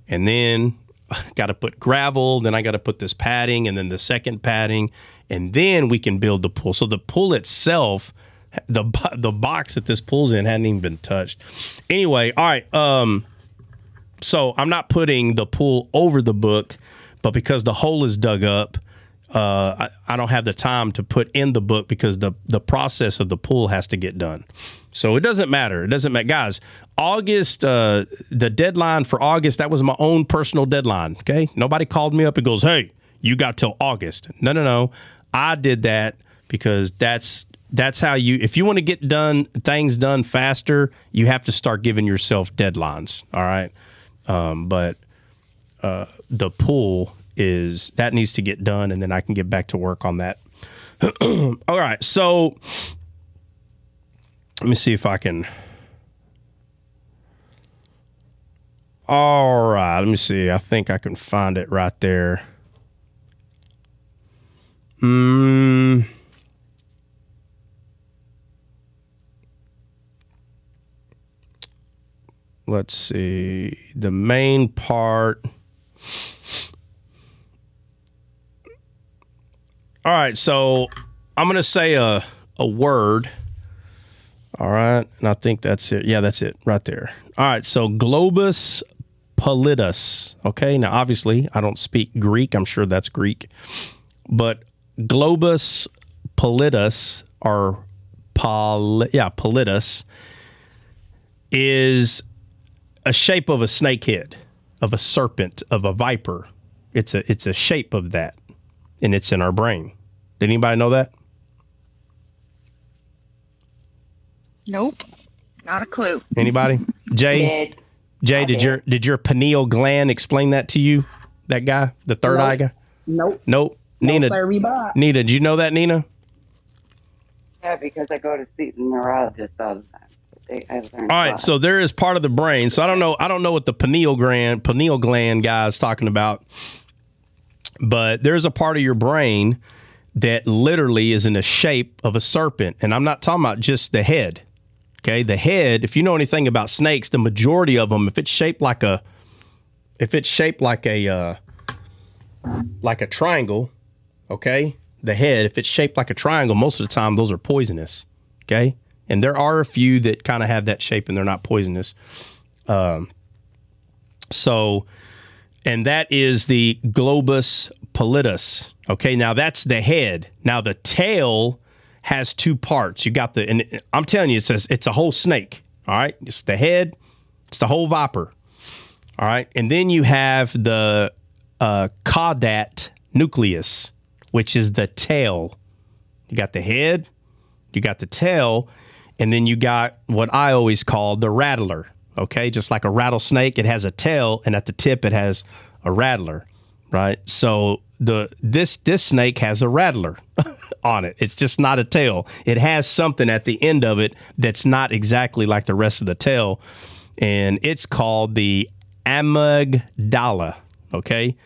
and then got to put gravel. Then I got to put this padding, and then the second padding, and then we can build the pool. So the pool itself, the box that this pool's in, hadn't even been touched. Anyway, all right. So I'm not putting the pool over the book, but because the hole is dug up, I don't have the time to put in the book because the process of the pool has to get done. So it doesn't matter. It doesn't matter. Guys, August, the deadline for August, that was my own personal deadline, okay? Nobody called me up and goes, hey, you got till August. No. I did that because that's how if you want to get things done faster, you have to start giving yourself deadlines, all right? But the pool that needs to get done, and then I can get back to work on that. All right, so let me see if I can. All right, let me see. I think I can find it right there. Let's see. The main part. All right, so I'm going to say a word. All right, and I think that's it. Yeah, that's it right there. All right, so globus pallidus. Okay, now obviously I don't speak Greek. I'm sure that's Greek. But globus pallidus, or pallidus, is a shape of a snakehead, of a serpent, of a viper. It's a shape of that, and it's in our brain. Did anybody know that? Nope, not a clue. Anybody? Jay, did your pineal gland explain that to you? That guy, the third eye guy? Nope. Nina, no, Nina, did you know that, Nina? Yeah, because I go to see the neurologist all the time. All right, so there is part of the brain. So I don't know what the pineal gland guy is talking about, but there's a part of your brain that literally is in the shape of a serpent, and I'm not talking about just the head. Okay, the head. If you know anything about snakes, the majority of them, if it's shaped like a triangle, okay, the head, if it's shaped like a triangle, most of the time those are poisonous. Okay. And there are a few that kind of have that shape and they're not poisonous. And that is the globus pallidus. Okay, now that's the head. Now the tail has two parts. You got and I'm telling you, it's a whole snake. All right, it's the head, it's the whole viper. All right, and then you have the caudat nucleus, which is the tail. You got the head, you got the tail, and then you got what I always call the rattler. Okay, just like a rattlesnake, it has a tail, and at the tip it has a rattler, right? So this snake has a rattler on it. It's just not a tail. It has something at the end of it that's not exactly like the rest of the tail, and it's called the amygdala. Okay,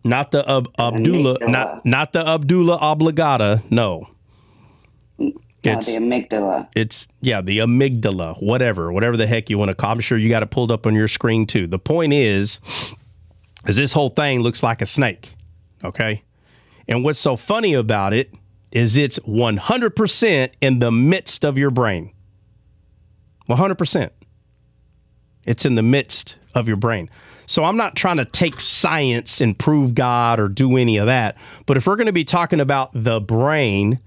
not the Abdullah, not the Abdullah obligata. No. It's the amygdala. The amygdala, whatever the heck you want to call it. I'm sure you got it pulled up on your screen too. The point is this whole thing looks like a snake, okay? And what's so funny about it is it's 100% in the midst of your brain. 100%. It's in the midst of your brain. So I'm not trying to take science and prove God or do any of that. But if we're going to be talking about the brain,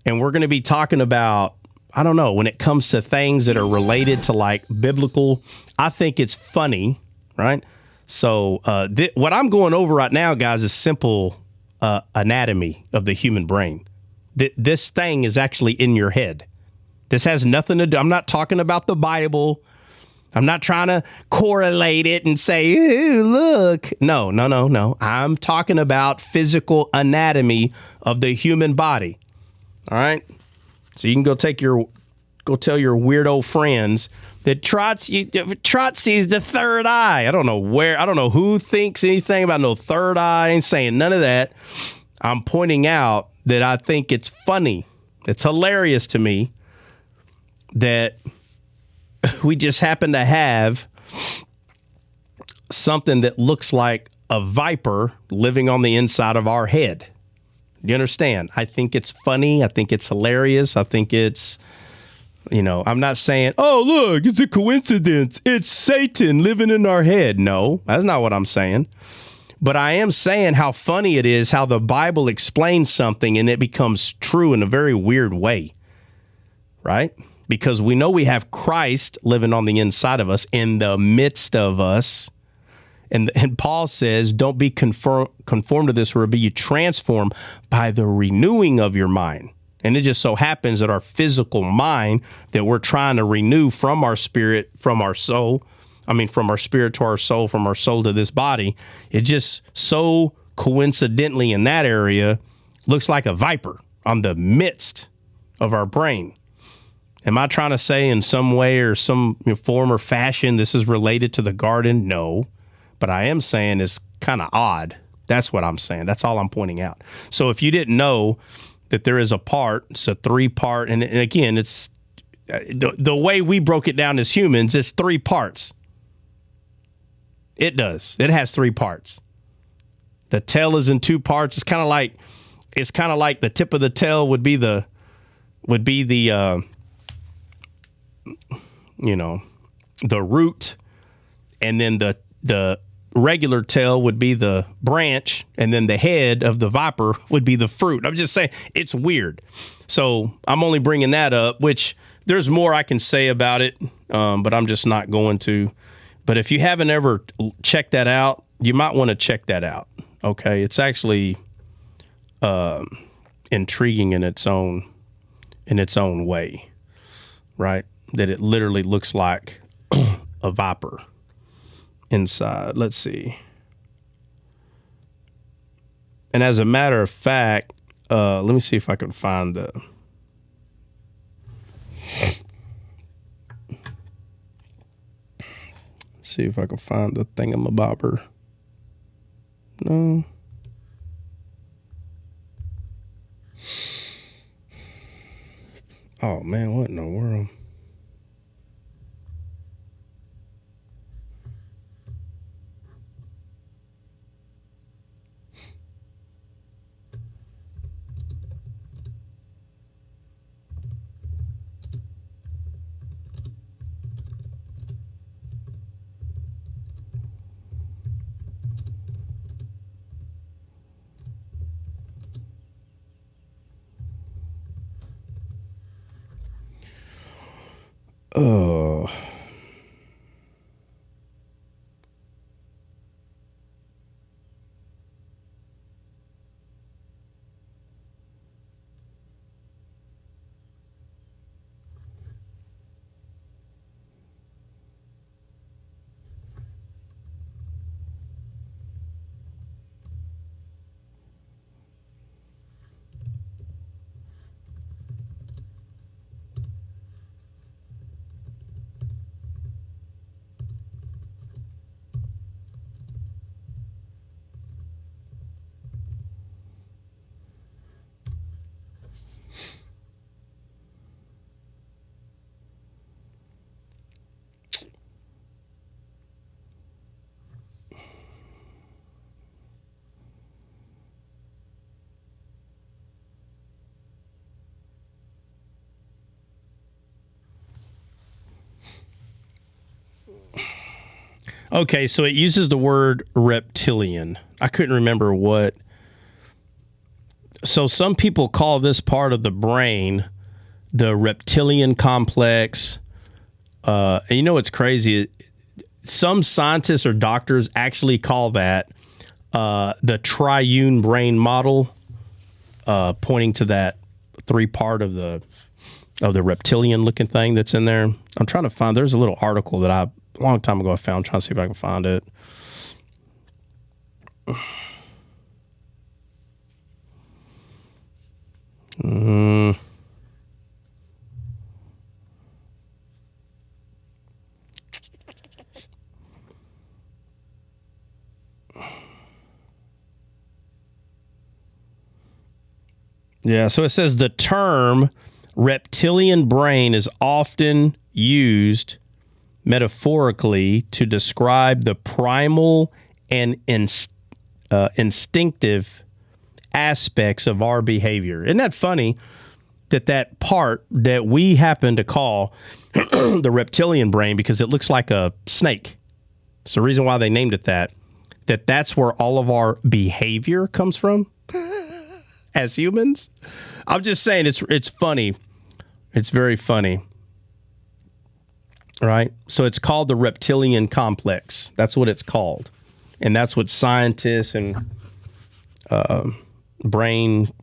and we're going to be talking about, I don't know, when it comes to things that are related to like biblical, I think it's funny, right? So what I'm going over right now, guys, is simple anatomy of the human brain. This thing is actually in your head. This has nothing to do. I'm not talking about the Bible. I'm not trying to correlate it and say, ooh, look. No. I'm talking about physical anatomy of the human body. All right, so you can go tell your weirdo friends that Trot sees the third eye. I don't know who thinks anything about no third eye. I ain't saying none of that. I'm pointing out that I think it's funny. It's hilarious to me that we just happen to have something that looks like a viper living on the inside of our head. You understand? I think it's funny. I think it's hilarious. I think it's, I'm not saying, oh, look, it's a coincidence. It's Satan living in our head. No, that's not what I'm saying. But I am saying how funny it is how the Bible explains something and it becomes true in a very weird way, right? Because we know we have Christ living on the inside of us, in the midst of us. And Paul says, don't be conformed to this world, but you transform by the renewing of your mind. And it just so happens that our physical mind that we're trying to renew from our spirit, from our soul, from our spirit to our soul, from our soul to this body, it just so coincidentally in that area looks like a viper on the midst of our brain. Am I trying to say in some way or some form or fashion this is related to the garden? No. But I am saying it's kind of odd. That's what I'm saying. That's all I'm pointing out. So if you didn't know that there is a part, it's a 3-part, and again, it's the way we broke it down as humans, it's 3 parts. It does. It has 3 parts. The tail is in 2 parts. It's kind of like the tip of the tail would be the root, and then the regular tail would be the branch, and then the head of the viper would be the fruit. I'm just saying it's weird. So I'm only bringing that up, which there's more I can say about it, but I'm just not going to. But if you haven't ever checked that out, you might want to check that out. Okay, it's actually intriguing in its own way, right? That it literally looks like a viper inside. Let's see. And as a matter of fact, let me see if I can find the thingamabobber. No. Oh man, what in the world? Oh. Okay, so it uses the word reptilian. I couldn't remember what. So some people call this part of the brain the reptilian complex. And you know what's crazy? Some scientists or doctors actually call that the triune brain model, pointing to that 3-part of the reptilian looking thing that's in there. I'm trying to find. There's a little article that a long time ago I found. I'm trying to see if I can find it. Yeah, so it says the term reptilian brain is often used metaphorically to describe the primal and instinctive aspects of our behavior. Isn't that funny that part that we happen to call the reptilian brain, because it looks like a snake. It's the reason why they named it that that's where all of our behavior comes from as humans. I'm just saying it's funny. It's very funny. Right? So it's called the reptilian complex. That's what it's called. And that's what scientists and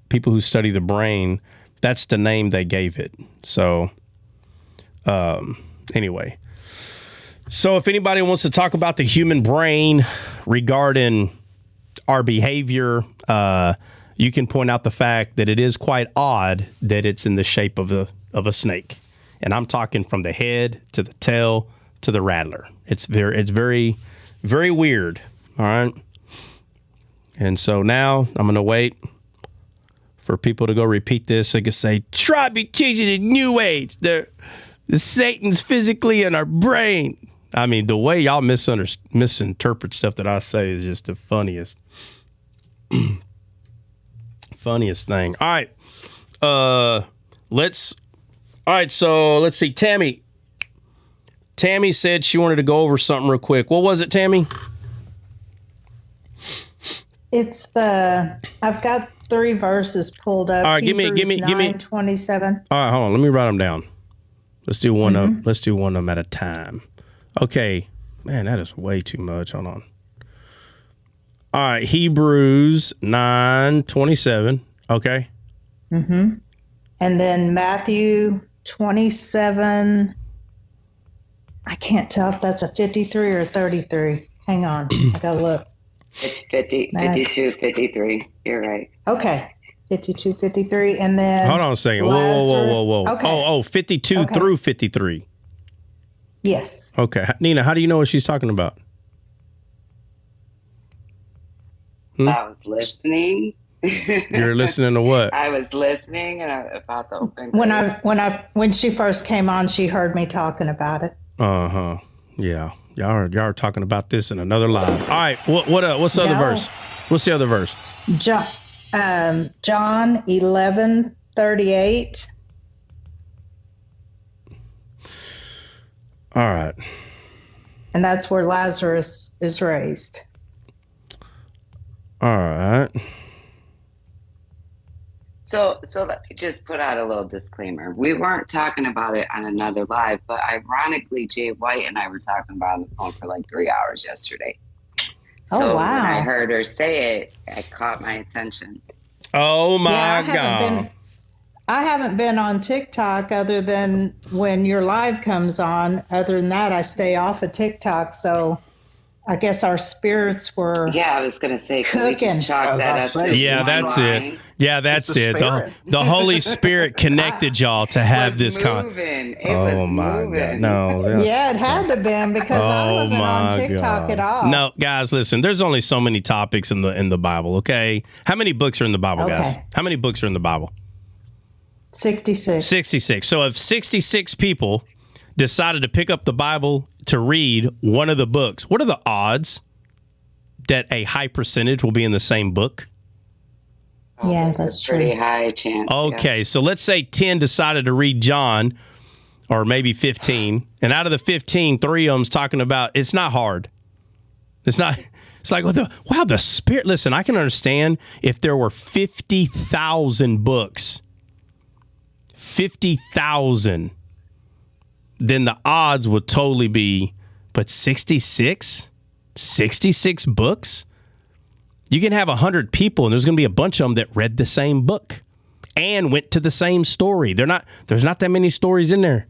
people who study the brain, that's the name they gave it. So anyway. So if anybody wants to talk about the human brain regarding our behavior, you can point out the fact that it is quite odd that it's in the shape of a snake. And I'm talking from the head to the tail to the rattler. It's very, very weird. All right. And so now I'm going to wait for people to go repeat this. I can say, try be teaching the new age. The Satan's physically in our brain. I mean, the way y'all misinterpret stuff that I say is just the funniest. Funniest thing. All right. Let's see. Tammy said she wanted to go over something real quick. What was it, Tammy? I've got 3 verses pulled up. All right, give me 9:27. All right, hold on. Let me write them down. Let's do one of them at a time. Okay. Man, that is way too much. Hold on. All right, Hebrews 9:27. Okay. Mm-hmm. And then Matthew 27. I can't tell if that's a 53 or 33. Hang on. I gotta look. It's 52, 53. You're right. Okay. 52, 53. And then. Hold on a second. Whoa. Okay. 52 through 53. Yes. Okay. Nina, how do you know what she's talking about? I was listening. You're listening to what? I was listening and about the open. When she first came on, she heard me talking about it. Uh-huh. Yeah. Y'all are talking about this in another live. All right. What's the other verse? What's the other verse? John 11:38. All right. And that's where Lazarus is raised. All right. So let me just put out a little disclaimer. We weren't talking about it on another live, but ironically, Jay White and I were talking about it on the phone for like 3 hours yesterday. So oh, wow. When I heard her say it, it caught my attention. Oh, my God. I haven't been on TikTok other than when your live comes on. Other than that, I stay off of TikTok. So I guess our spirits were I was going to say, cooking. Can we just chalk that up to that's it. Yeah, that's it. The Holy Spirit connected y'all to have this Oh, my God. No. Yeah, it had to have been because I wasn't on TikTok at all. No, guys, listen, there's only so many topics in the Bible, okay? How many books are in the Bible, guys? How many books are in the Bible? 66. 66. So if 66 people decided to pick up the Bible to read one of the books, what are the odds that a high percentage will be in the same book? Yeah, that's true. Pretty high chance. Okay, so let's say 10 decided to read John, or maybe 15, and out of the 15, 3 of them's talking about, it's not hard. It's not, it's like, wow, the Spirit, listen, I can understand if there were 50,000 books, 50,000, then the odds would totally be, but 66 books? You can have 100 people, and there's going to be a bunch of them that read the same book and went to the same story. There's not that many stories in there.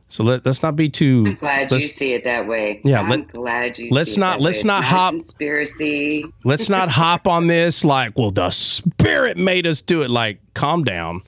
So let's not be too. I'm glad you see it that way. Yeah, I'm glad you. Let's see not. it that Let's way. not It's hop. Conspiracy. Let's not hop on this like, well, the Spirit made us do it. Like, calm down.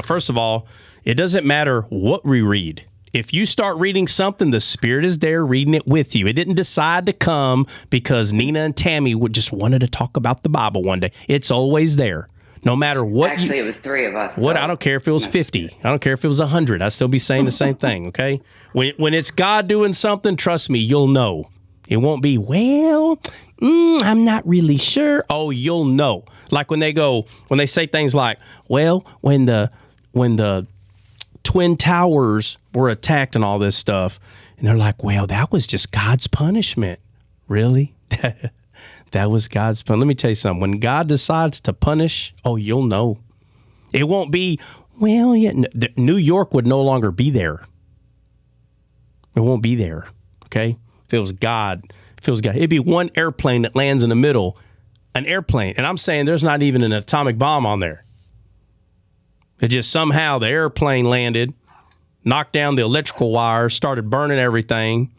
First of all, it doesn't matter what we read. If you start reading something, the Spirit is there reading it with you. It didn't decide to come because Nina and Tammy just wanted to talk about the Bible one day. It's always there. No matter what. Actually, it was 3 of us. What? I don't care if it was 50. I don't care if it was 100. I'd still be saying the same thing, okay? When it's God doing something, trust me, you'll know. It won't be, well, I'm not really sure. Oh, you'll know. Like when they say things like, well, when the Twin Towers were attacked and all this stuff, and they're like, well, that was just God's punishment. Really? That was God's plan. Let me tell you something. When God decides to punish, you'll know. It won't be, New York would no longer be there. It won't be there, okay? If it was God. It'd be one airplane that lands in the middle, an airplane. And I'm saying there's not even an atomic bomb on there. It just somehow the airplane landed, knocked down the electrical wires, started burning everything.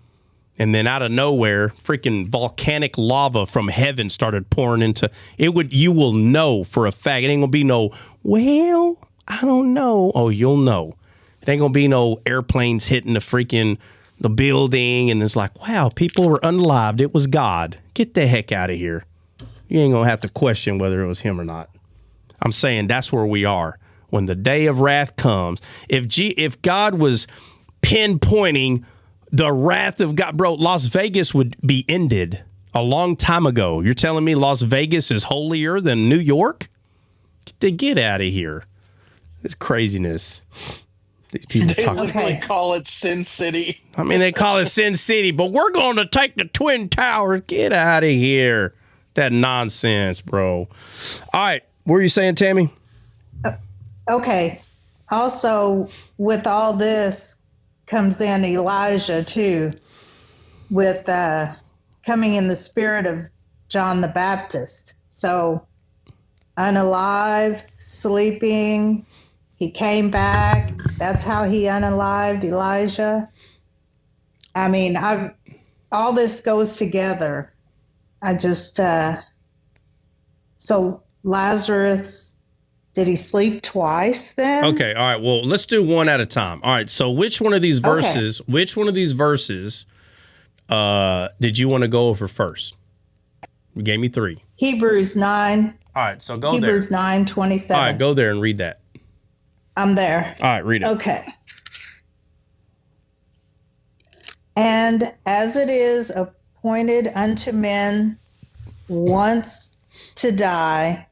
And then out of nowhere, freaking volcanic lava from heaven started pouring into it. You will know for a fact. It ain't gonna be no, I don't know. Oh, you'll know. It ain't gonna be no airplanes hitting the building, and it's like, wow, people were unalived. It was God. Get the heck out of here. You ain't gonna have to question whether it was him or not. I'm saying that's where we are. When the day of wrath comes, if God was pinpointing the wrath of God, bro, Las Vegas would be ended a long time ago. You're telling me Las Vegas is holier than New York? Get out of here. This craziness. These people They talk. literally call it Sin City. I mean, they call it Sin City, but we're going to take the Twin Towers. Get out of here. That nonsense, bro. All right. What were you saying, Tammy? Okay. Also, with all this comes in Elijah too, with coming in the spirit of John the Baptist. So unalive, sleeping, he came back. That's how he unalived Elijah. I mean, all this goes together. I just so Lazarus, did he sleep twice then? Okay, all right. Well, let's do one at a time. All right. So which one of these verses, did you want to go over first? You gave me 3. Hebrews 9. All right, so go Hebrews there. 9:27. All right, go there and read that. I'm there. All right, read it. Okay. And as it is appointed unto men once to die,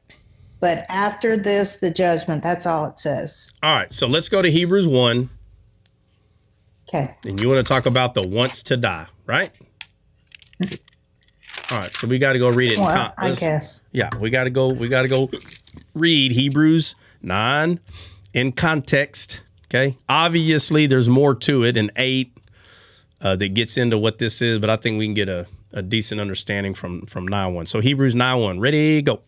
but after this, the judgment. That's all it says. All right, so let's go to Hebrews 1. Okay. And you want to talk about the wants to die, right? All right, so we got to go read it. Well, I guess. Yeah, we got to go read Hebrews 9 in context, okay? Obviously, there's more to it in 8 that gets into what this is, but I think we can get a decent understanding from 9:1. So Hebrews 9:1, ready, go.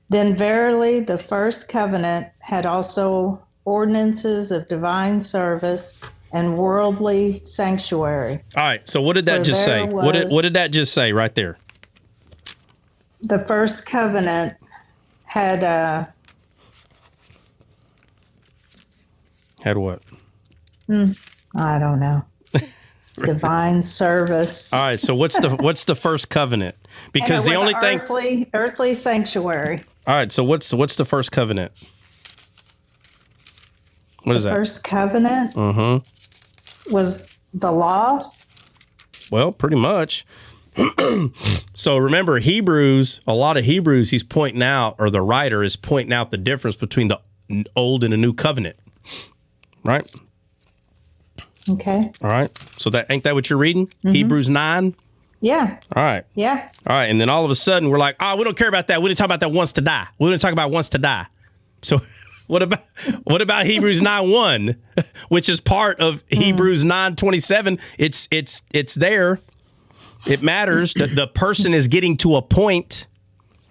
Then verily the first covenant had also ordinances of divine service and worldly sanctuary. All right, so what did that just say? What did that just say right there? The first covenant had Had what? I don't know. Divine service. All right, so what's the first covenant? Because the only thing earthly sanctuary. All right, so what's the first covenant? What is that? First covenant was the law. Well, pretty much. So remember, a lot of Hebrews, he's pointing out, or the writer is pointing out the difference between the old and the new covenant, right? Okay. All right. So ain't that what you're reading? Hebrews 9? Yeah. All right. Yeah. All right. And then all of a sudden we're like, we don't care about that. We didn't talk about that wants to die. We didn't talk about wants to die. So what about Hebrews 9:1, which is part of Hebrews 9:27? It's there. It matters. The person is getting to a point,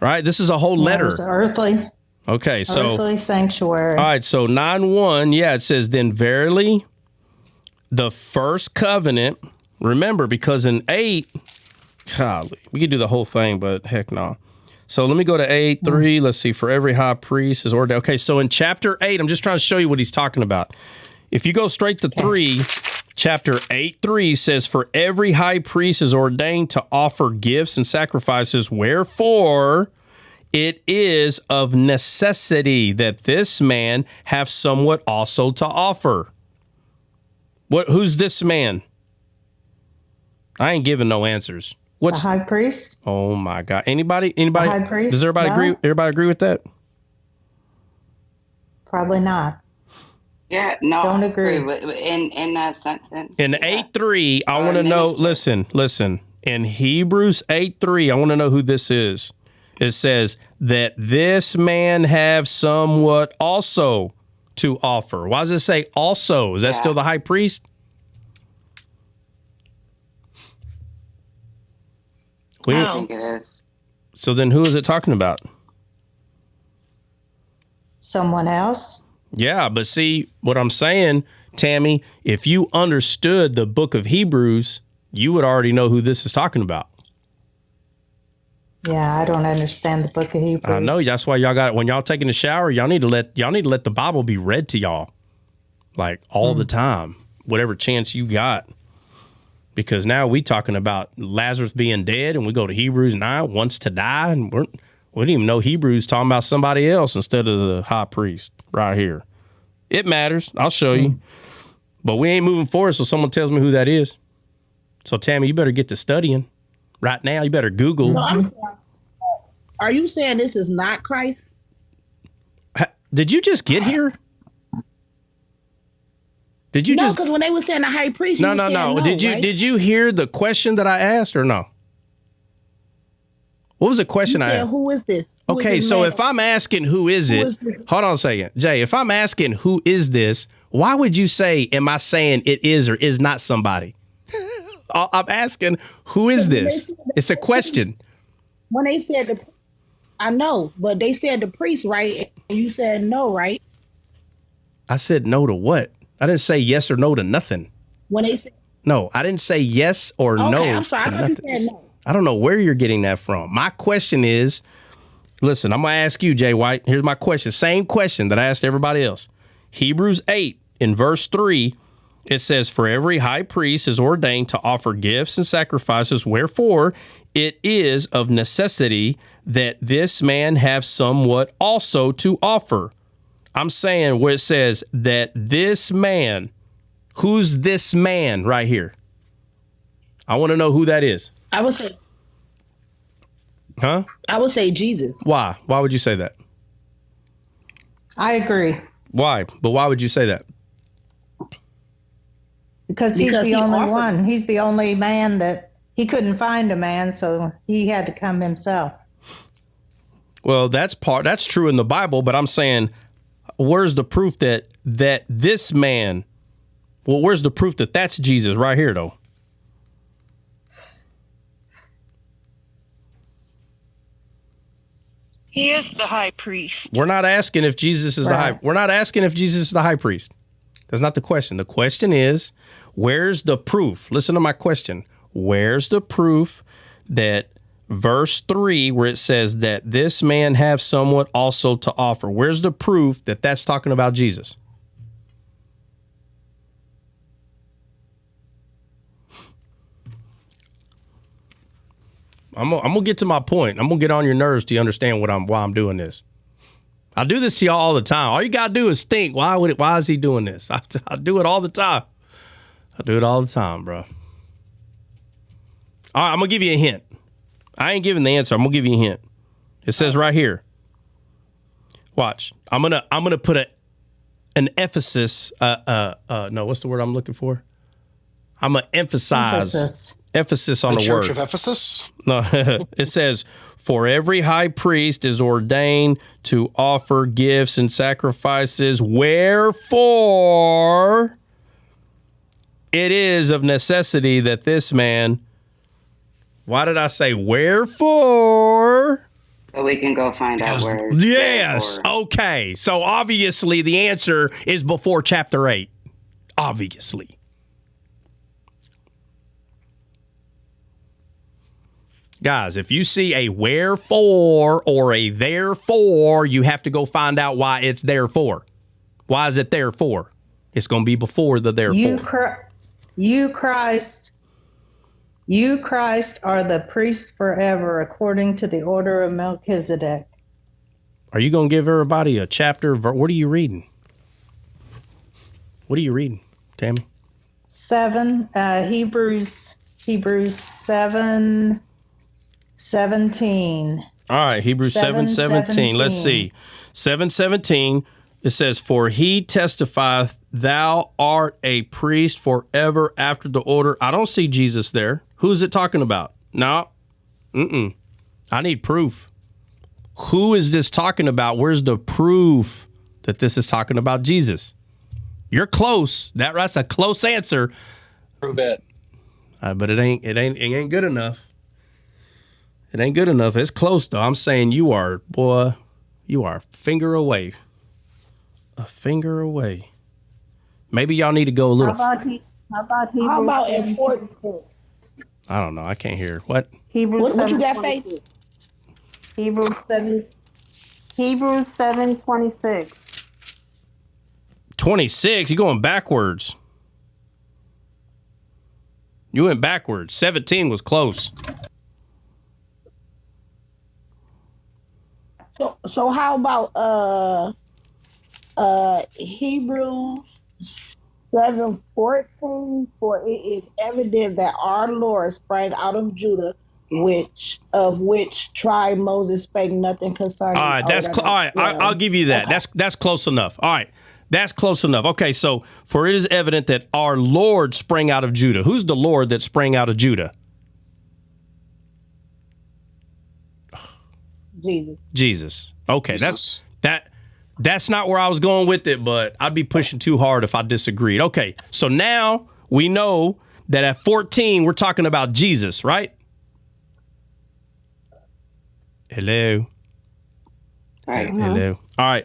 right? This is a whole letter. It's earthly. Okay. So earthly sanctuary. All right. So 9:1. Yeah. It says, then verily the first covenant, remember, because in 8, golly, we could do the whole thing, but heck no. So let me go to 8:3. Let's see. For every high priest is ordained. Okay, so in chapter 8, I'm just trying to show you what he's talking about. If you go straight to 3, chapter 8:3 says, for every high priest is ordained to offer gifts and sacrifices, wherefore it is of necessity that this man have somewhat also to offer. Who's this man? I ain't giving no answers. What's the high priest? Oh my God! Anybody? The high priest? Does everybody agree? Everybody agree with that? Probably not. Yeah, no, don't agree. In that sentence. In 8:3, I want to know. Listen. In Hebrews 8:3, I want to know who this is. It says that this man have somewhat also to offer. Why does it say also? Is that still the high priest? I think it is. So then who is it talking about? Someone else? Yeah, but see, what I'm saying, Tammy, if you understood the book of Hebrews, you would already know who this is talking about. Yeah, I don't understand the book of Hebrews. I know. That's why y'all got, when y'all taking a shower, y'all need to let the Bible be read to y'all, like all the time, whatever chance you got. Because now we talking about Lazarus being dead, and we go to Hebrews 9, wants to die, and we didn't even know Hebrews talking about somebody else instead of the high priest right here. It matters. I'll show you. But we ain't moving forward, so someone tells me who that is. So, Tammy, you better get to studying right now. You better Google. No, I'm saying, are you saying this is not Christ? Did you just get here? Did you just? No, because when they were saying the high priest, No. Did you right? did you hear the question that I asked or no? What was the question You I said, asked? who is this? Who Okay, is this so man? if I'm asking who is Who it, is this? hold on a second, Jay. If I'm asking who is this, why would you say, am I saying it is or is not somebody? I'm asking, who is this? It's a question. When they said I know, but they said the priest, right? And you said no, right? I said no to what? I didn't say yes or no to nothing. When they said, No, I didn't say yes or no okay, I'm sorry, to I thought nothing. you said no. I don't know where you're getting that from. My question is, listen, I'm going to ask you, Jay White. Here's my question. Same question that I asked everybody else. Hebrews 8 in verse 3, it says, for every high priest is ordained to offer gifts and sacrifices, wherefore it is of necessity that this man have somewhat also to offer. I'm saying where it says that this man, who's this man right here? I want to know who that is. I would say, Huh? I would say Jesus. Why? Why would you say that? I agree. Why? But why would you say that? Because he's Because the he only offered- one. He's the only man that he couldn't find a man, so he had to come himself. Well, that's true in the Bible, but I'm saying, where's the proof that this man? Well, where's the proof that that's Jesus right here, though? He is the high priest. We're not asking if Jesus is the high. We're not asking if Jesus is the high priest. That's not the question. The question is, where's the proof? Listen to my question. Where's the proof that verse 3, where it says that this man have somewhat also to offer? Where's the proof that that's talking about Jesus? I'm gonna get to my point. I'm gonna get on your nerves to understand why I'm doing this. I do this to y'all all the time. All you gotta do is think. Why is he doing this? I do it all the time. I do it all the time, bro. All right, I'm gonna give you a hint. I ain't giving the answer. I'm gonna give you a hint. It says right here. Watch. I'm gonna put an emphasis. No, what's the word I'm looking for? I'm gonna emphasize emphasis on the Church word of Ephesus. No, it says, for every high priest is ordained to offer gifts and sacrifices, wherefore it is of necessity that this man, why did I say wherefore? So we can go find out where. Yes. Okay. So obviously the answer is before chapter 8. Obviously. Guys, if you see a wherefore or a therefore, you have to go find out why it's therefore. Why is it therefore? It's going to be before the therefore. You, Christ are the priest forever, according to the order of Melchizedek. Are you going to give everybody a chapter? What are you reading? What are you reading, Tammy? 7, Hebrews 7. 17. All right, Hebrews 7:17. Let's see. 7:17. It says, for he testifieth, thou art a priest forever after the order. I don't see Jesus there. Who's it talking about? No. Mm-mm. I need proof. Who is this talking about? Where's the proof that this is talking about Jesus? You're close. That's a close answer. Prove it. But it ain't good enough. It ain't good enough. It's close though. I'm saying you are a finger away. A finger away. Maybe y'all need to go a little. How about in 46? I don't know. I can't hear. What? Hebrews what you got, Faith? Hebrews 7:26. 26? You going backwards. You went backwards. 17 was close. So how about Hebrews 7:14? For it is evident that our Lord sprang out of Judah, which tribe Moses spake nothing concerning. All right, that's all right. I'll give you that. Okay. That's close enough. All right, that's close enough. Okay, so for it is evident that our Lord sprang out of Judah. Who's the Lord that sprang out of Judah? Jesus. Okay, Jesus. That's not where I was going with it, but I'd be pushing too hard if I disagreed. Okay, so now we know that at 14 we're talking about Jesus, right? Hello. All right. Hello. All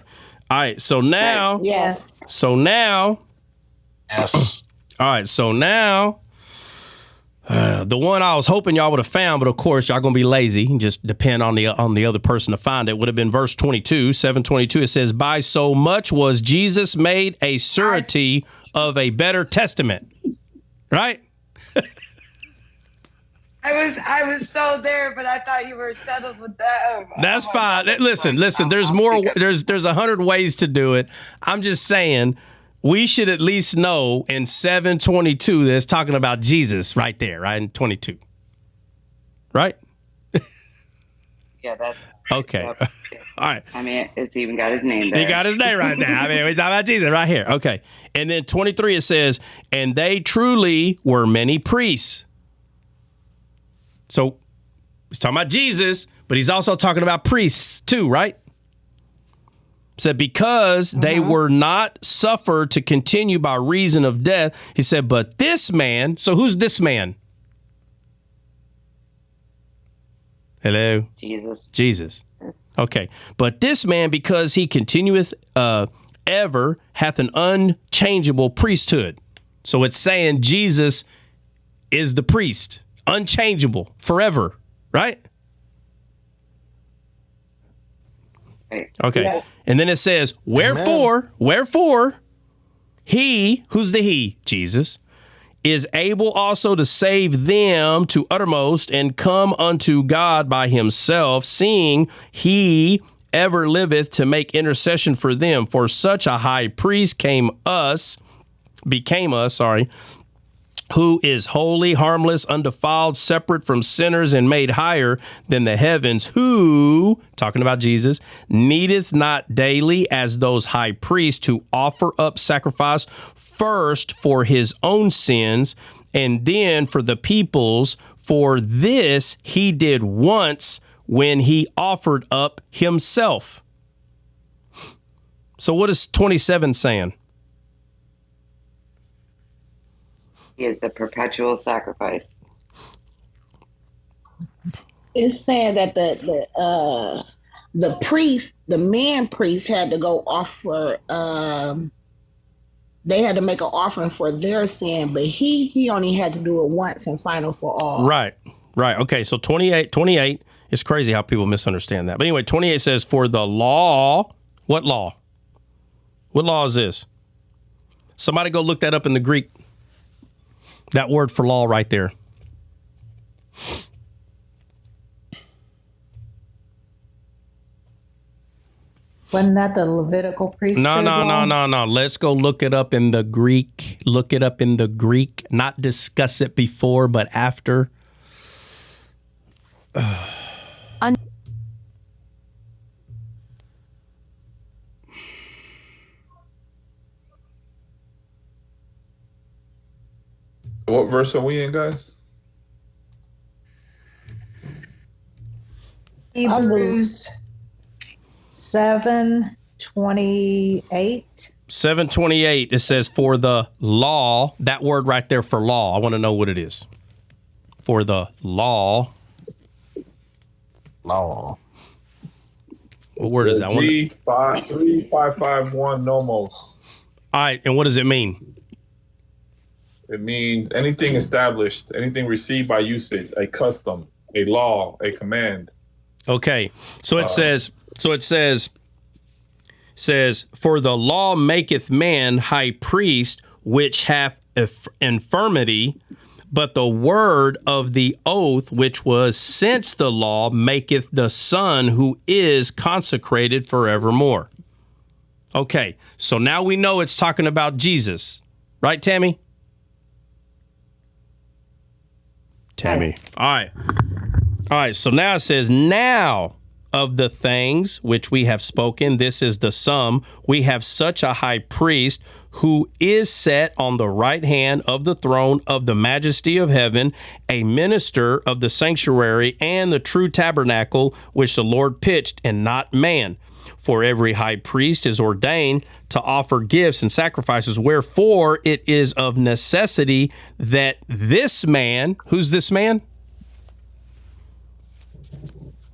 right. So now. Right. Yes. So now. Yes. All right. So now. The one I was hoping y'all would have found, but of course y'all gonna be lazy and just depend on the other person to find it. Would have been verse 22, 7:22. It says, "By so much was Jesus made a surety of a better testament." Right? I was so there, but I thought you were settled with that. That's fine. Listen. There's more. There's 100 ways to do it. I'm just saying. We should at least know in 7:22 that it's talking about Jesus right there, right? In 22. Right? Yeah, that's okay. All right. I mean, it's even got his name there. He got his name right there. I mean, we're talking about Jesus right here. Okay. And then 23, it says, "And they truly were many priests." So he's talking about Jesus, but he's also talking about priests too, right? Said because they were not suffered to continue by reason of death. He said, but this man, so who's this man? Hello? Jesus. Okay. But this man, because he continueth ever, hath an unchangeable priesthood. So it's saying Jesus is the priest, unchangeable, forever, right? Okay. Yeah. And then it says, wherefore, he, who's the he? Jesus, is able also to save them to uttermost and come unto God by himself, seeing he ever liveth to make intercession for them. For such a high priest became us, who is holy, harmless, undefiled, separate from sinners, and made higher than the heavens, who, talking about Jesus, needeth not daily as those high priests to offer up sacrifice first for his own sins, and then for the people's. For this he did once when he offered up himself. So what is 27 saying? He is the perpetual sacrifice. It's saying that the priest, the man priest, had to go offer. They had to make an offering for their sin, but he only had to do it once and final for all. Right. Okay, so 28. It's crazy how people misunderstand that. But anyway, 28 says, for the law. What law? What law is this? Somebody go look that up in the Greek. That word for law right there. Wasn't that the Levitical priesthood? No. Let's go look it up in the Greek. Look it up in the Greek. Not discuss it before, but after. What verse are we in, guys? Hebrews 7:28. 7:28. It says, "For the law," that word right there for law. I want to know what it is. For the law. Law. What word is that? 3551 nomos. All right, and what does it mean? It means anything established, anything received by usage, a custom, a law, a command. Okay, so it says, "For the law maketh man high priest, which hath infirmity, but the word of the oath, which was since the law, maketh the Son, who is consecrated forevermore." Okay, so now we know it's talking about Jesus. Right, Tammy? Tammy. All right, so now it says, "Now of the things which we have spoken, this is the sum. We have such a high priest who is set on the right hand of the throne of the majesty of heaven, a minister of the sanctuary and the true tabernacle which the Lord pitched, and not man. For every high priest is ordained to offer gifts and sacrifices, wherefore it is of necessity that this man," who's this man?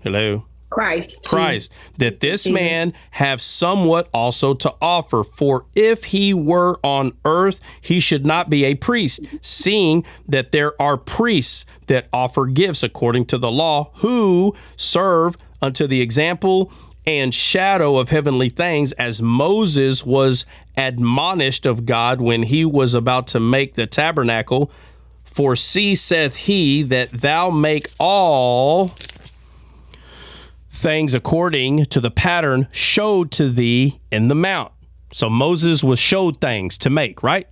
Hello? Christ. "That this man have somewhat also to offer. For if he were on earth, he should not be a priest, seeing that there are priests that offer gifts according to the law, who serve unto the example and shadow of heavenly things, as Moses was admonished of God when he was about to make the tabernacle. For see, saith he, that thou make all things according to the pattern showed to thee in the mount." So Moses was showed things to make, right?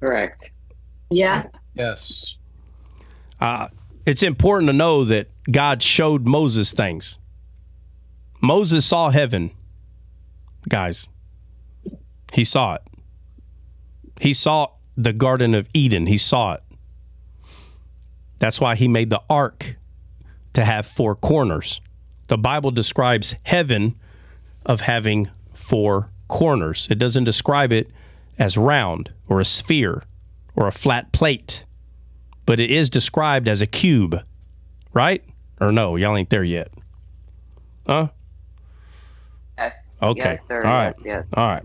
Correct. Yeah. Yes. It's important to know that God showed Moses things. Moses saw heaven, guys. He saw it. He saw the Garden of Eden. He saw it. That's why he made the ark to have 4 corners. The Bible describes heaven of having 4 corners. It doesn't describe it as round or a sphere or a flat plate, but it is described as a cube, right? Or no, y'all ain't there yet. Huh? Yes. Okay. Yes, sir. All right. Yes. All right.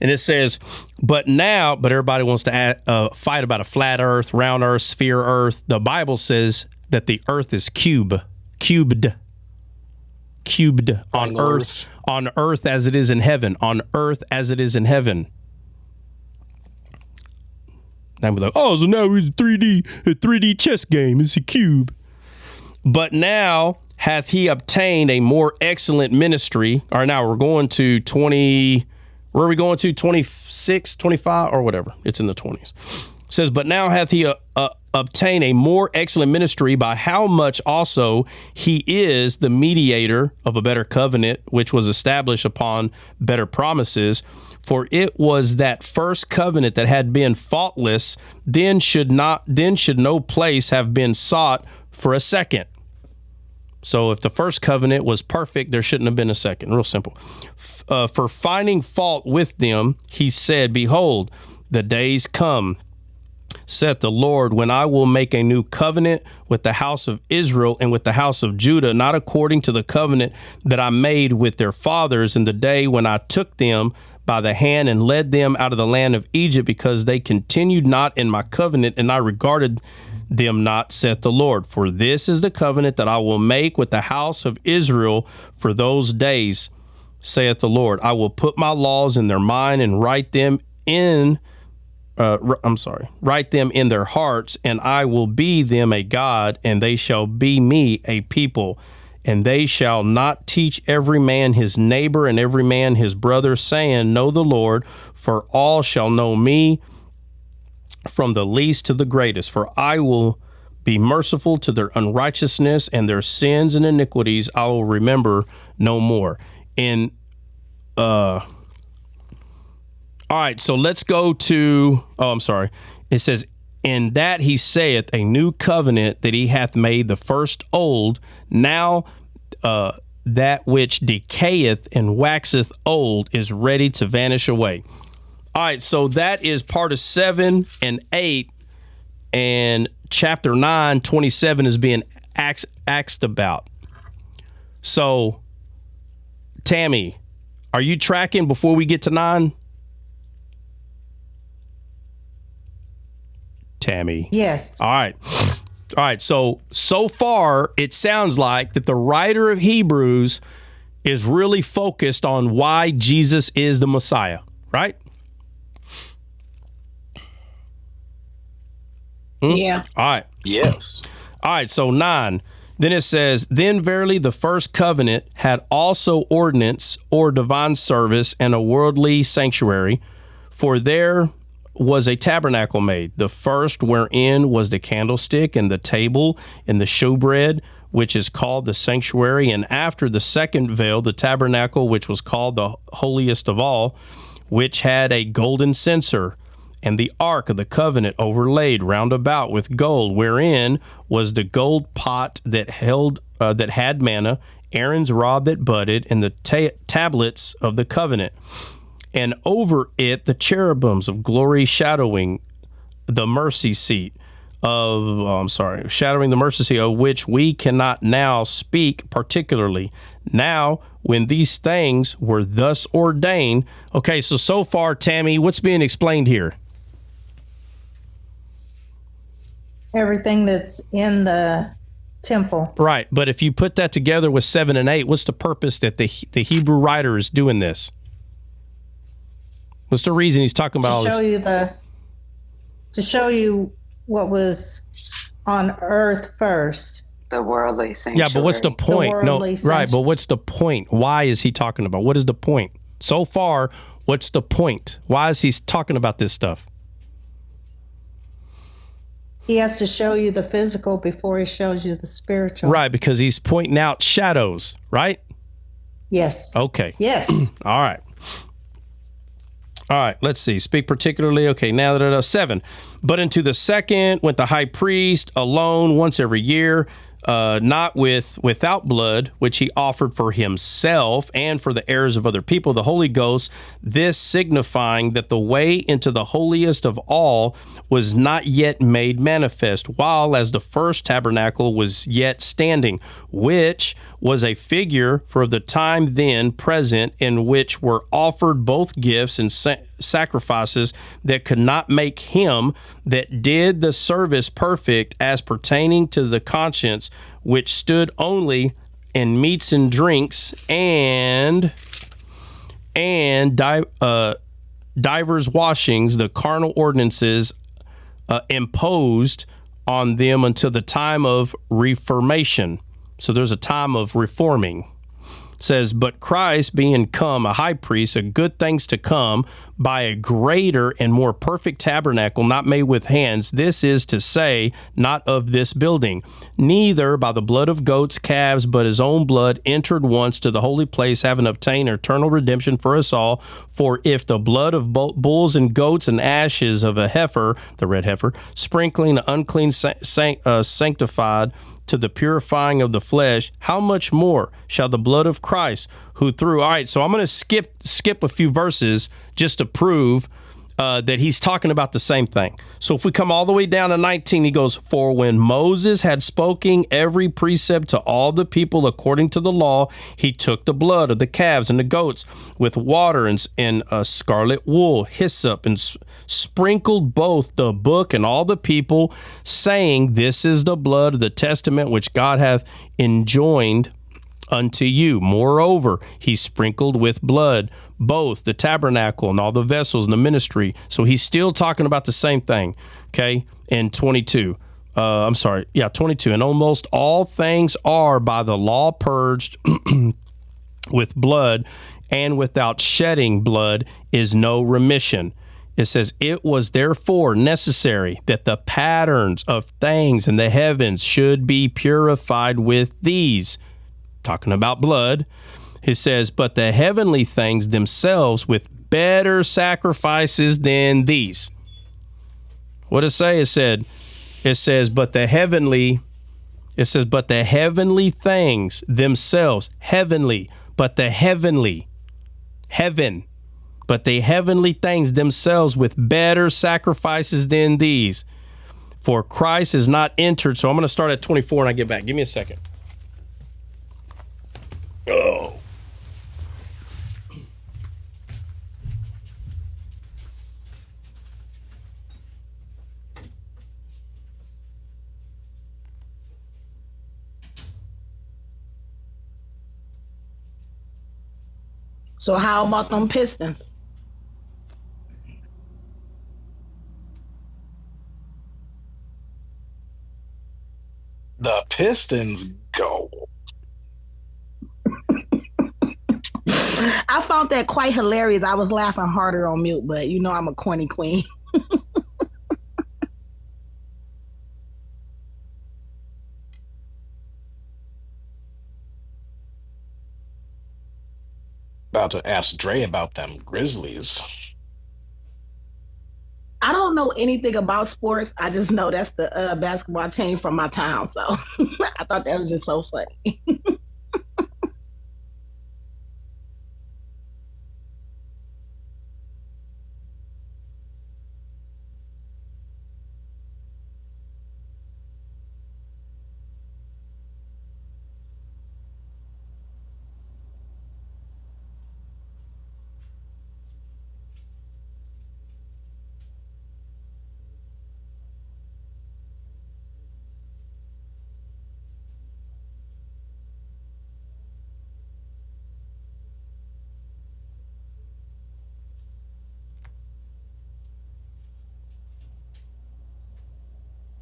And it says, but everybody wants to fight about a flat earth, round earth, sphere earth. The Bible says that the earth is cubed on earth as it is in heaven, on earth as it is in heaven. Now we're like, oh, so now it's a 3D chess game. It's a cube. But now hath he obtained a more excellent ministry. All right, now we're going to 20. Where are we going to? 26, 25, or whatever. It's in the 20s. It says, but now hath he obtained a more excellent ministry, by how much also he is the mediator of a better covenant, which was established upon better promises. For it was that first covenant that had been faultless, then should no place have been sought for a second. So if the first covenant was perfect, there shouldn't have been a second. Real simple. For finding fault with them, he said, behold, the days come, saith the Lord, when I will make a new covenant with the house of Israel and with the house of Judah, not according to the covenant that I made with their fathers in the day when I took them by the hand and led them out of the land of Egypt, because they continued not in my covenant, and I regarded them not, saith the Lord. For this is the covenant that I will make with the house of Israel for those days, saith the Lord. I will put my laws in their mind and write them in their hearts, and I will be them a God, and they shall be me a people. And they shall not teach every man his neighbor and every man his brother, saying, know the Lord, for all shall know me, from the least to the greatest. For I will be merciful to their unrighteousness, and their sins and iniquities I will remember no more. All right, so let's go to, it says, In that he saith, a new covenant that he hath made the first old. Now that which decayeth and waxeth old is ready to vanish away. All right, so that is part of 7 and 8, and chapter 9, 27 is being asked about. So, Tammy, are you tracking before we get to 9? Tammy. Yes. All right. All right. So far, it sounds like that the writer of Hebrews is really focused on why Jesus is the Messiah, right? Yeah. All right. Yes. All right. So 9. Then it says, then verily the first covenant had also ordinance or divine service and a worldly sanctuary, for there was a tabernacle made, the first wherein was the candlestick and the table and the showbread, which is called the sanctuary, and after the second veil, the tabernacle, which was called the holiest of all, which had a golden censer, and the ark of the covenant overlaid round about with gold, wherein was the gold pot that had manna, Aaron's rod that budded, and the tablets of the covenant. And over it the cherubims of glory shadowing the mercy seat shadowing the mercy seat, of which we cannot now speak particularly. Now, when these things were thus ordained. Okay, so far, Tammy, what's being explained here? Everything that's in the temple. Right, but if you put that together with 7 and 8, what's the purpose that the Hebrew writer is doing this? What's the reason he's talking about all this? To show you what was on earth first. The worldly sanctuary. Yeah, but what's the point? Right, but what's the point? Why is he talking about? What is the point? So far, what's the point? Why is he talking about this stuff? He has to show you the physical before he shows you the spiritual. Right, because he's pointing out shadows, right? Yes. Okay. Yes. All right. All right, let's see. Speak particularly. Okay, now that 7. But into the second went the high priest alone once every year, not without blood, which he offered for himself and for the errors of other people, the Holy Ghost, this signifying that the way into the holiest of all was not yet made manifest, while as the first tabernacle was yet standing, which was a figure for the time then present, in which were offered both gifts and sacrifices that could not make him that did the service perfect, as pertaining to the conscience, which stood only in meats and drinks and divers washings, the carnal ordinances imposed on them until the time of reformation. So there's a time of reforming. Says, but Christ being come a high priest of good things to come, by a greater and more perfect tabernacle, not made with hands, this is to say, not of this building, neither by the blood of goats, calves, but his own blood, entered once to the holy place, having obtained eternal redemption for us all. For if the blood of bulls and goats and ashes of a heifer, the red heifer, sprinkling the unclean sanctified to the purifying of the flesh, how much more shall the blood of Christ, who through... All right, so I'm going to skip a few verses just to prove that he's talking about the same thing. So if we come all the way down to 19, he goes, for when Moses had spoken every precept to all the people according to the law, he took the blood of the calves and the goats with water and scarlet wool, hyssop, and sprinkled both the book and all the people, saying, this is the blood of the testament which God hath enjoined unto you. Moreover, he sprinkled with blood both the tabernacle and all the vessels and the ministry. So he's still talking about the same thing. Okay. And 22. 22. And almost all things are by the law purged with blood, and without shedding blood is no remission. It says, it was therefore necessary that the patterns of things in the heavens should be purified with these. Talking about blood. It says, but the heavenly things themselves with better sacrifices than these. What it say? It says, but the heavenly things themselves, heavenly, but the heavenly things themselves with better sacrifices than these. For Christ is not entered. So I'm going to start at 24 and I get back. Give me a second. Oh. So how about them Pistons? The Pistons go. I found that quite hilarious. I was laughing harder on mute, but you know I'm a corny queen. About to ask Dre about them Grizzlies. I don't know anything about sports. I just know that's the basketball team from my town. So I thought that was just so funny.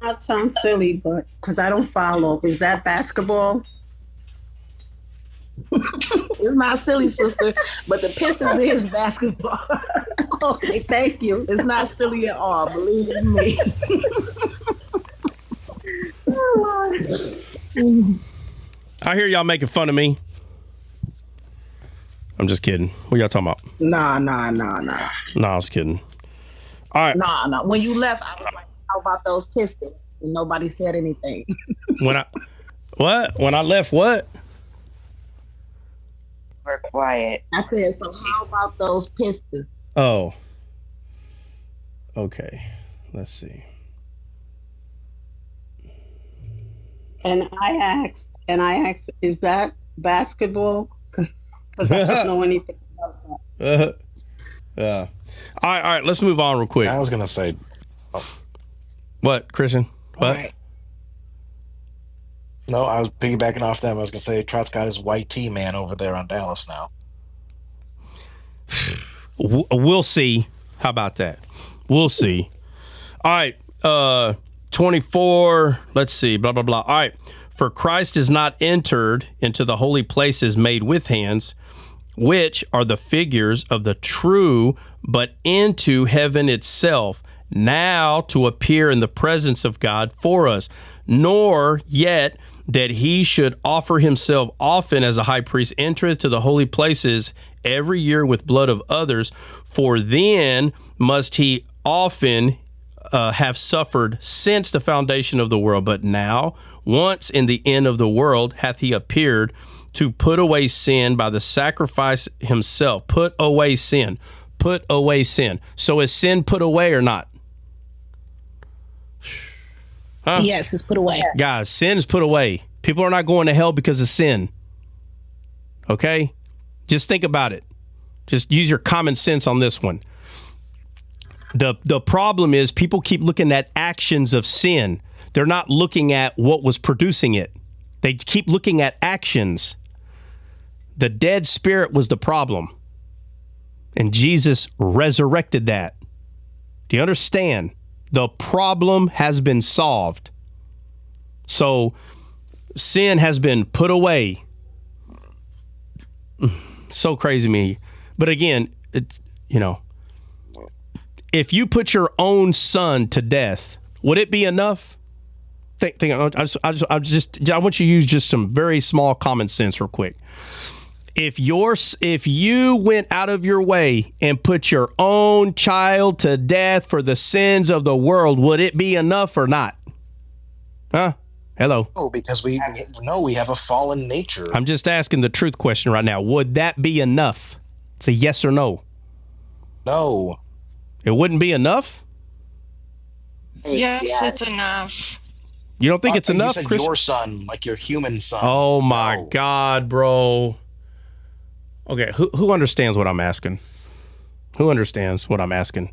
That sounds silly, but because I don't follow. Is that basketball? It's not silly, sister, but the Pistons is basketball. Okay, thank you. It's not silly at all, believe me. I hear y'all making fun of me. I'm just kidding. What y'all talking about? Nah. No, I was kidding. All right. Nah. When you left, I was like, how about those Pistons? And nobody said anything. When I left, what? We're quiet. I said, so how about those Pistons? Oh. Okay. Let's see. And I asked, is that basketball? Because I don't know anything about that. Yeah. All right. Let's move on real quick. I was gonna say, what, Christian? What? Right. No, I was piggybacking off them. I was gonna say Trout's got his white tee man over there on Dallas now. We'll see. How about that? We'll see. All right. 24. Let's see. Blah, blah, blah. All right. For Christ is not entered into the holy places made with hands, which are the figures of the true, but into heaven itself, now to appear in the presence of God for us, nor yet that he should offer himself often as a high priest entereth to the holy places every year with blood of others, for then must he often have suffered since the foundation of the world. But now, once in the end of the world, hath he appeared to put away sin by the sacrifice himself. Put away sin. Put away sin. So is sin put away or not? Huh? Yes, it's put away. Guys, sin is put away. People are not going to hell because of sin. Okay? Just think about it. Just use your common sense on this one. The problem is people keep looking at actions of sin. They're not looking at what was producing it. They keep looking at actions. The dead spirit was the problem. And Jesus resurrected that. Do you understand? The problem has been solved. So sin has been put away. So crazy to me. But again, it's, if you put your own son to death, would it be enough? I want you to use just some very small common sense real quick. If you went out of your way and put your own child to death for the sins of the world, would it be enough or not? Huh? Hello. Oh, because we have a fallen nature. I'm just asking the truth question right now. Would that be enough? It's a yes or no. No. It wouldn't be enough? Yes, it's enough. You don't think it's enough, you said Chris? your son, like your human son. Oh, my God, bro. Okay, who understands what I'm asking? Who understands what I'm asking?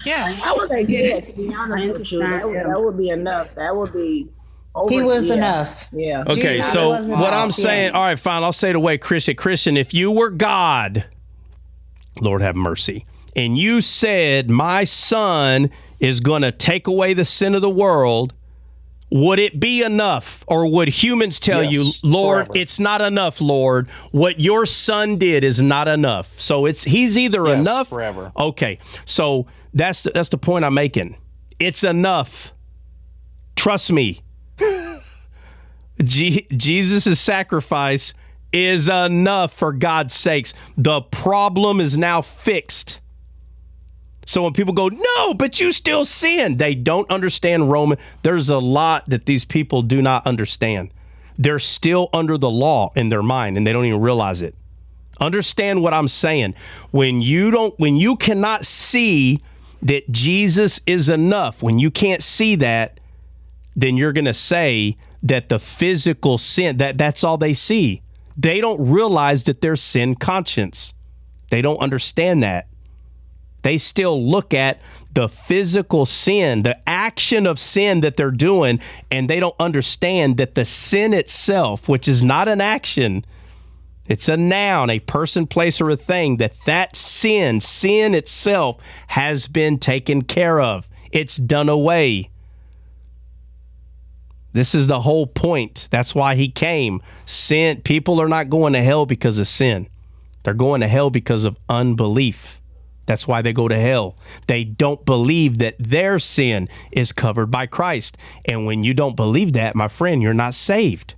Yeah. I would say, yeah, to be honest with you, that would be enough. That would be He was enough. Yeah. Okay, Jesus so was what enough, I'm saying, yes. all right, fine, I'll say it away, Christian, if you were God, Lord have mercy, and you said, my son is going to take away the sin of the world, would it be enough? Or would humans tell you, Lord, forever. it's not enough, Lord. What your son did is not enough. So he's either enough. Forever. Okay. So that's the point I'm making. It's enough. Trust me. Jesus' sacrifice is enough for God's sakes. The problem is now fixed. So when people go, no, but you still sin, they don't understand Roman. There's a lot that these people do not understand. They're still under the law in their mind, and they don't even realize it. Understand what I'm saying. When you cannot see that Jesus is enough, when you can't see that, then you're going to say that the physical sin, that's all they see. They don't realize that there's sin conscience. They don't understand that. They still look at the physical sin, the action of sin that they're doing, and they don't understand that the sin itself, which is not an action, it's a noun, a person, place, or a thing, that sin itself has been taken care of. It's done away. This is the whole point. That's why he came. Sin, people are not going to hell because of sin. They're going to hell because of unbelief. That's why they go to hell. They don't believe that their sin is covered by Christ. And when you don't believe that, my friend, you're not saved.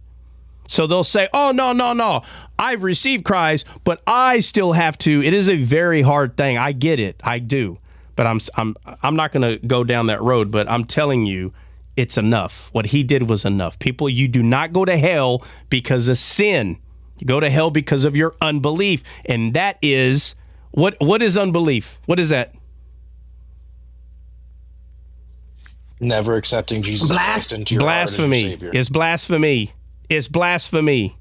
So they'll say, oh, no. I've received Christ, but I still have to. It is a very hard thing. I get it. I do. But I'm not going to go down that road, but I'm telling you, it's enough. What he did was enough. People, you do not go to hell because of sin. You go to hell because of your unbelief. And that is... What is unbelief? What is that? Never accepting Jesus Christ into your heart as your Savior. It's blasphemy. It's blasphemy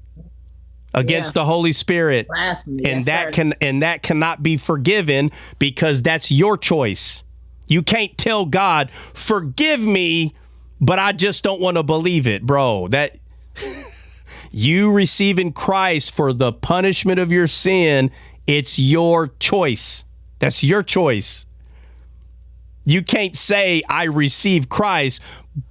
against the Holy Spirit. Blasphemy. And Yes, that cannot be forgiven because that's your choice. You can't tell God, forgive me, but I just don't want to believe it, bro. That you receiving Christ for the punishment of your sin, it's your choice. That's your choice. You can't say, I receive Christ,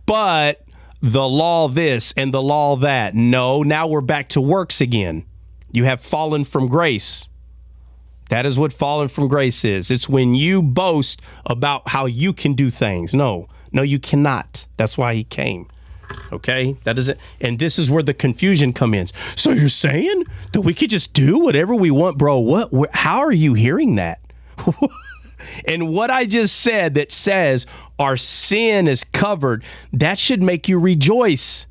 but the law this and the law that. No, now we're back to works again. You have fallen from grace. That is what fallen from grace is. It's when you boast about how you can do things. No, you cannot. That's why he came. Okay, that isn't, and this is where the confusion comes in. So you're saying that we could just do whatever we want, bro? What? How are you hearing that? And what I just said that says our sin is covered, that should make you rejoice.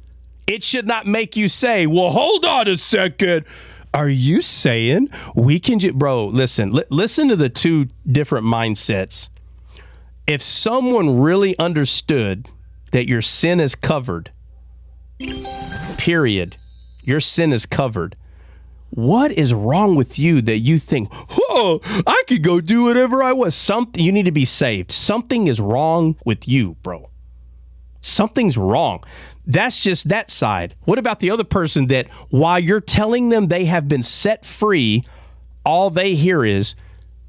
It should not make you say, well, hold on a second. Are you saying we can just, bro, listen to the two different mindsets. If someone really understood that your sin is covered, period, your sin is covered, what is wrong with you that you think, oh, I could go do whatever I want? Something, you need to be saved. Something is wrong with you, bro. Something's wrong. That's just that side. What about the other person that while you're telling them they have been set free, all they hear is,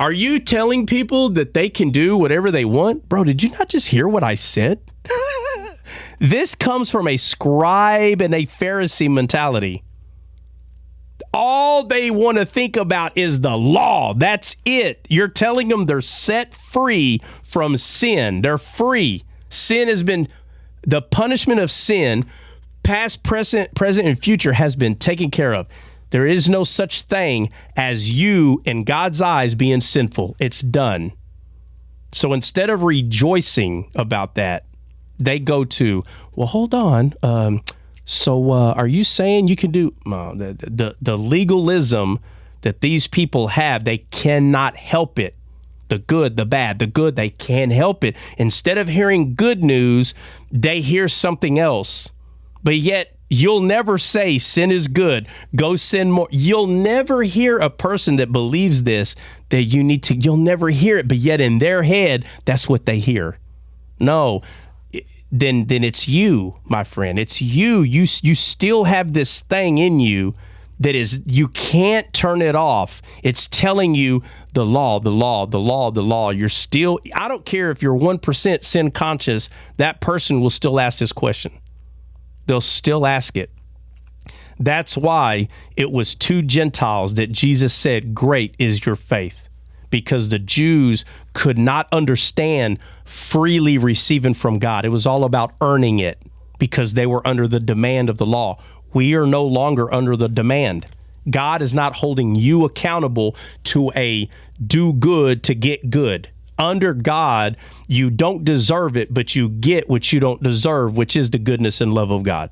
are you telling people that they can do whatever they want? Bro, did you not just hear what I said? This comes from a scribe and a Pharisee mentality. All they want to think about is the law. That's it. You're telling them they're set free from sin. They're free. Sin has been, the punishment of sin, past, present, and future has been taken care of. There is no such thing as you in God's eyes being sinful. It's done. So instead of rejoicing about that, they go to, well, hold on. Are you saying you can do the legalism that these people have? They cannot help it. The good, the bad, the good, they can't help it. Instead of hearing good news, they hear something else. But yet, you'll never say sin is good. Go sin more. You'll never hear a person that believes this, that you need to, you'll never hear it. But yet in their head, that's what they hear. No, then it's you, my friend. It's you. You still have this thing in you that is, you can't turn it off. It's telling you the law, the law, the law, the law. You're still, I don't care if you're 1% sin conscious, that person will still ask this question. They'll still ask it. That's why it was to Gentiles that Jesus said, great is your faith, because the Jews could not understand freely receiving from God. It was all about earning it because they were under the demand of the law. We are no longer under the demand. God is not holding you accountable to a do good to get good. Under God, you don't deserve it, but you get what you don't deserve, which is the goodness and love of God.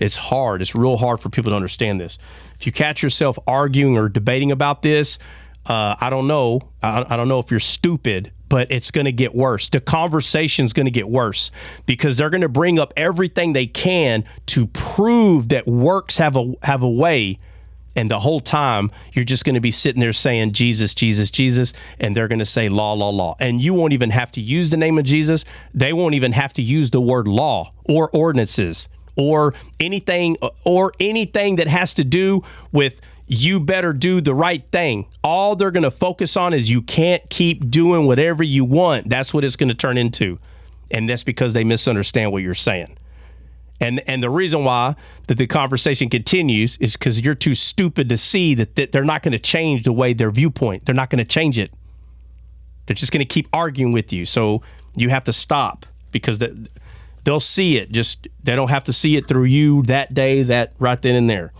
It's hard. It's real hard for people to understand this. If you catch yourself arguing or debating about this, I don't know. I don't know if you're stupid, but it's going to get worse. The conversation's going to get worse because they're going to bring up everything they can to prove that works have a way. And the whole time, you're just going to be sitting there saying, Jesus, Jesus, Jesus, and they're going to say law, law, law. And you won't even have to use the name of Jesus. They won't even have to use the word law or ordinances or anything that has to do with you better do the right thing. All they're going to focus on is you can't keep doing whatever you want. That's what it's going to turn into. And that's because they misunderstand what you're saying. And the reason why that the conversation continues is because you're too stupid to see that they're not going to change the way their viewpoint. They're not going to change it. They're just going to keep arguing with you. So you have to stop because they'll see it. Just they don't have to see it through you that day, that right then and there.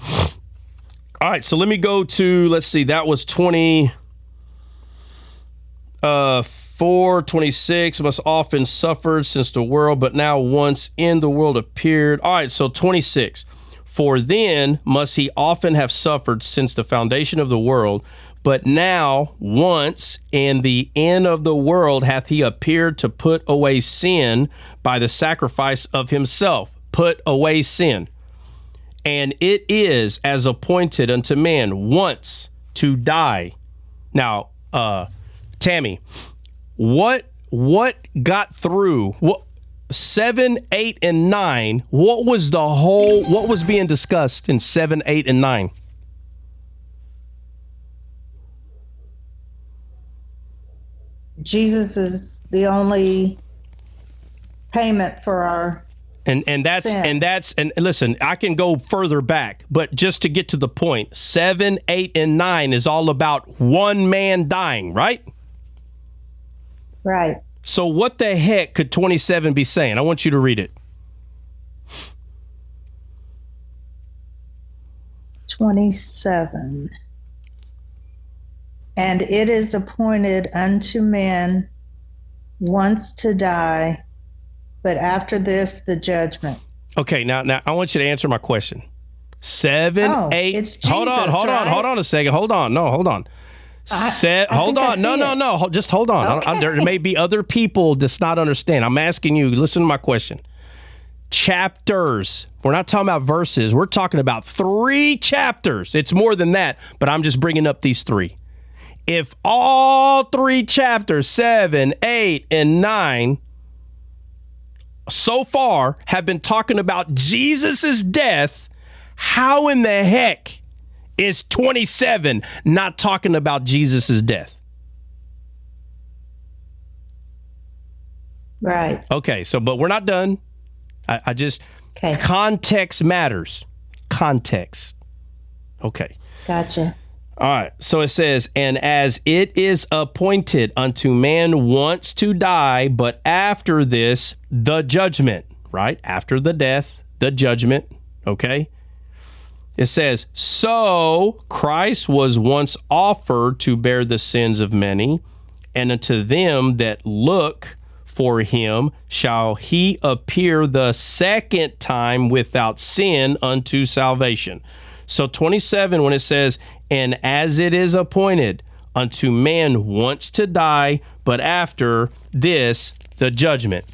All right, so let me go to, let's see, that was 4:26, must often suffered since the world, but now once in the world appeared. All right, so 26. For then must he often have suffered since the foundation of the world, but now once in the end of the world hath he appeared to put away sin by the sacrifice of himself. Put away sin. And it is as appointed unto man once to die. Now, Tammy, what got through? What 7, 8, and 9? What was being discussed in 7, 8, and 9? Jesus is the only payment for our and that's sin. And listen, I can go further back, but just to get to the point, 7, 8, and 9 is all about one man dying, right? Right. So what the heck could 27 be saying? I want you to read it. 27. And it is appointed unto men once to die, but after this the judgment. Okay, now I want you to answer my question. 7, 8. It's Jesus, hold on a second. Hold on. Hold on. No. Just hold on. Okay. There may be other people that's not understand. I'm asking you. Listen to my question. Chapters. We're not talking about verses. We're talking about 3 chapters. It's more than that, but I'm just bringing up these 3. If all 3 chapters, 7, 8, and 9, so far have been talking about Jesus's death, how in the heck is 27 not talking about Jesus's death? Right. Okay, but we're not done. I just, okay. Context matters. Context. Okay. Gotcha. All right, so it says, and as it is appointed unto man once to die, but after this, the judgment, right? After the death, the judgment, okay? It says, so Christ was once offered to bear the sins of many, and unto them that look for him shall he appear the second time without sin unto salvation. So 27, when it says, and as it is appointed unto man once to die, but after this, the judgment.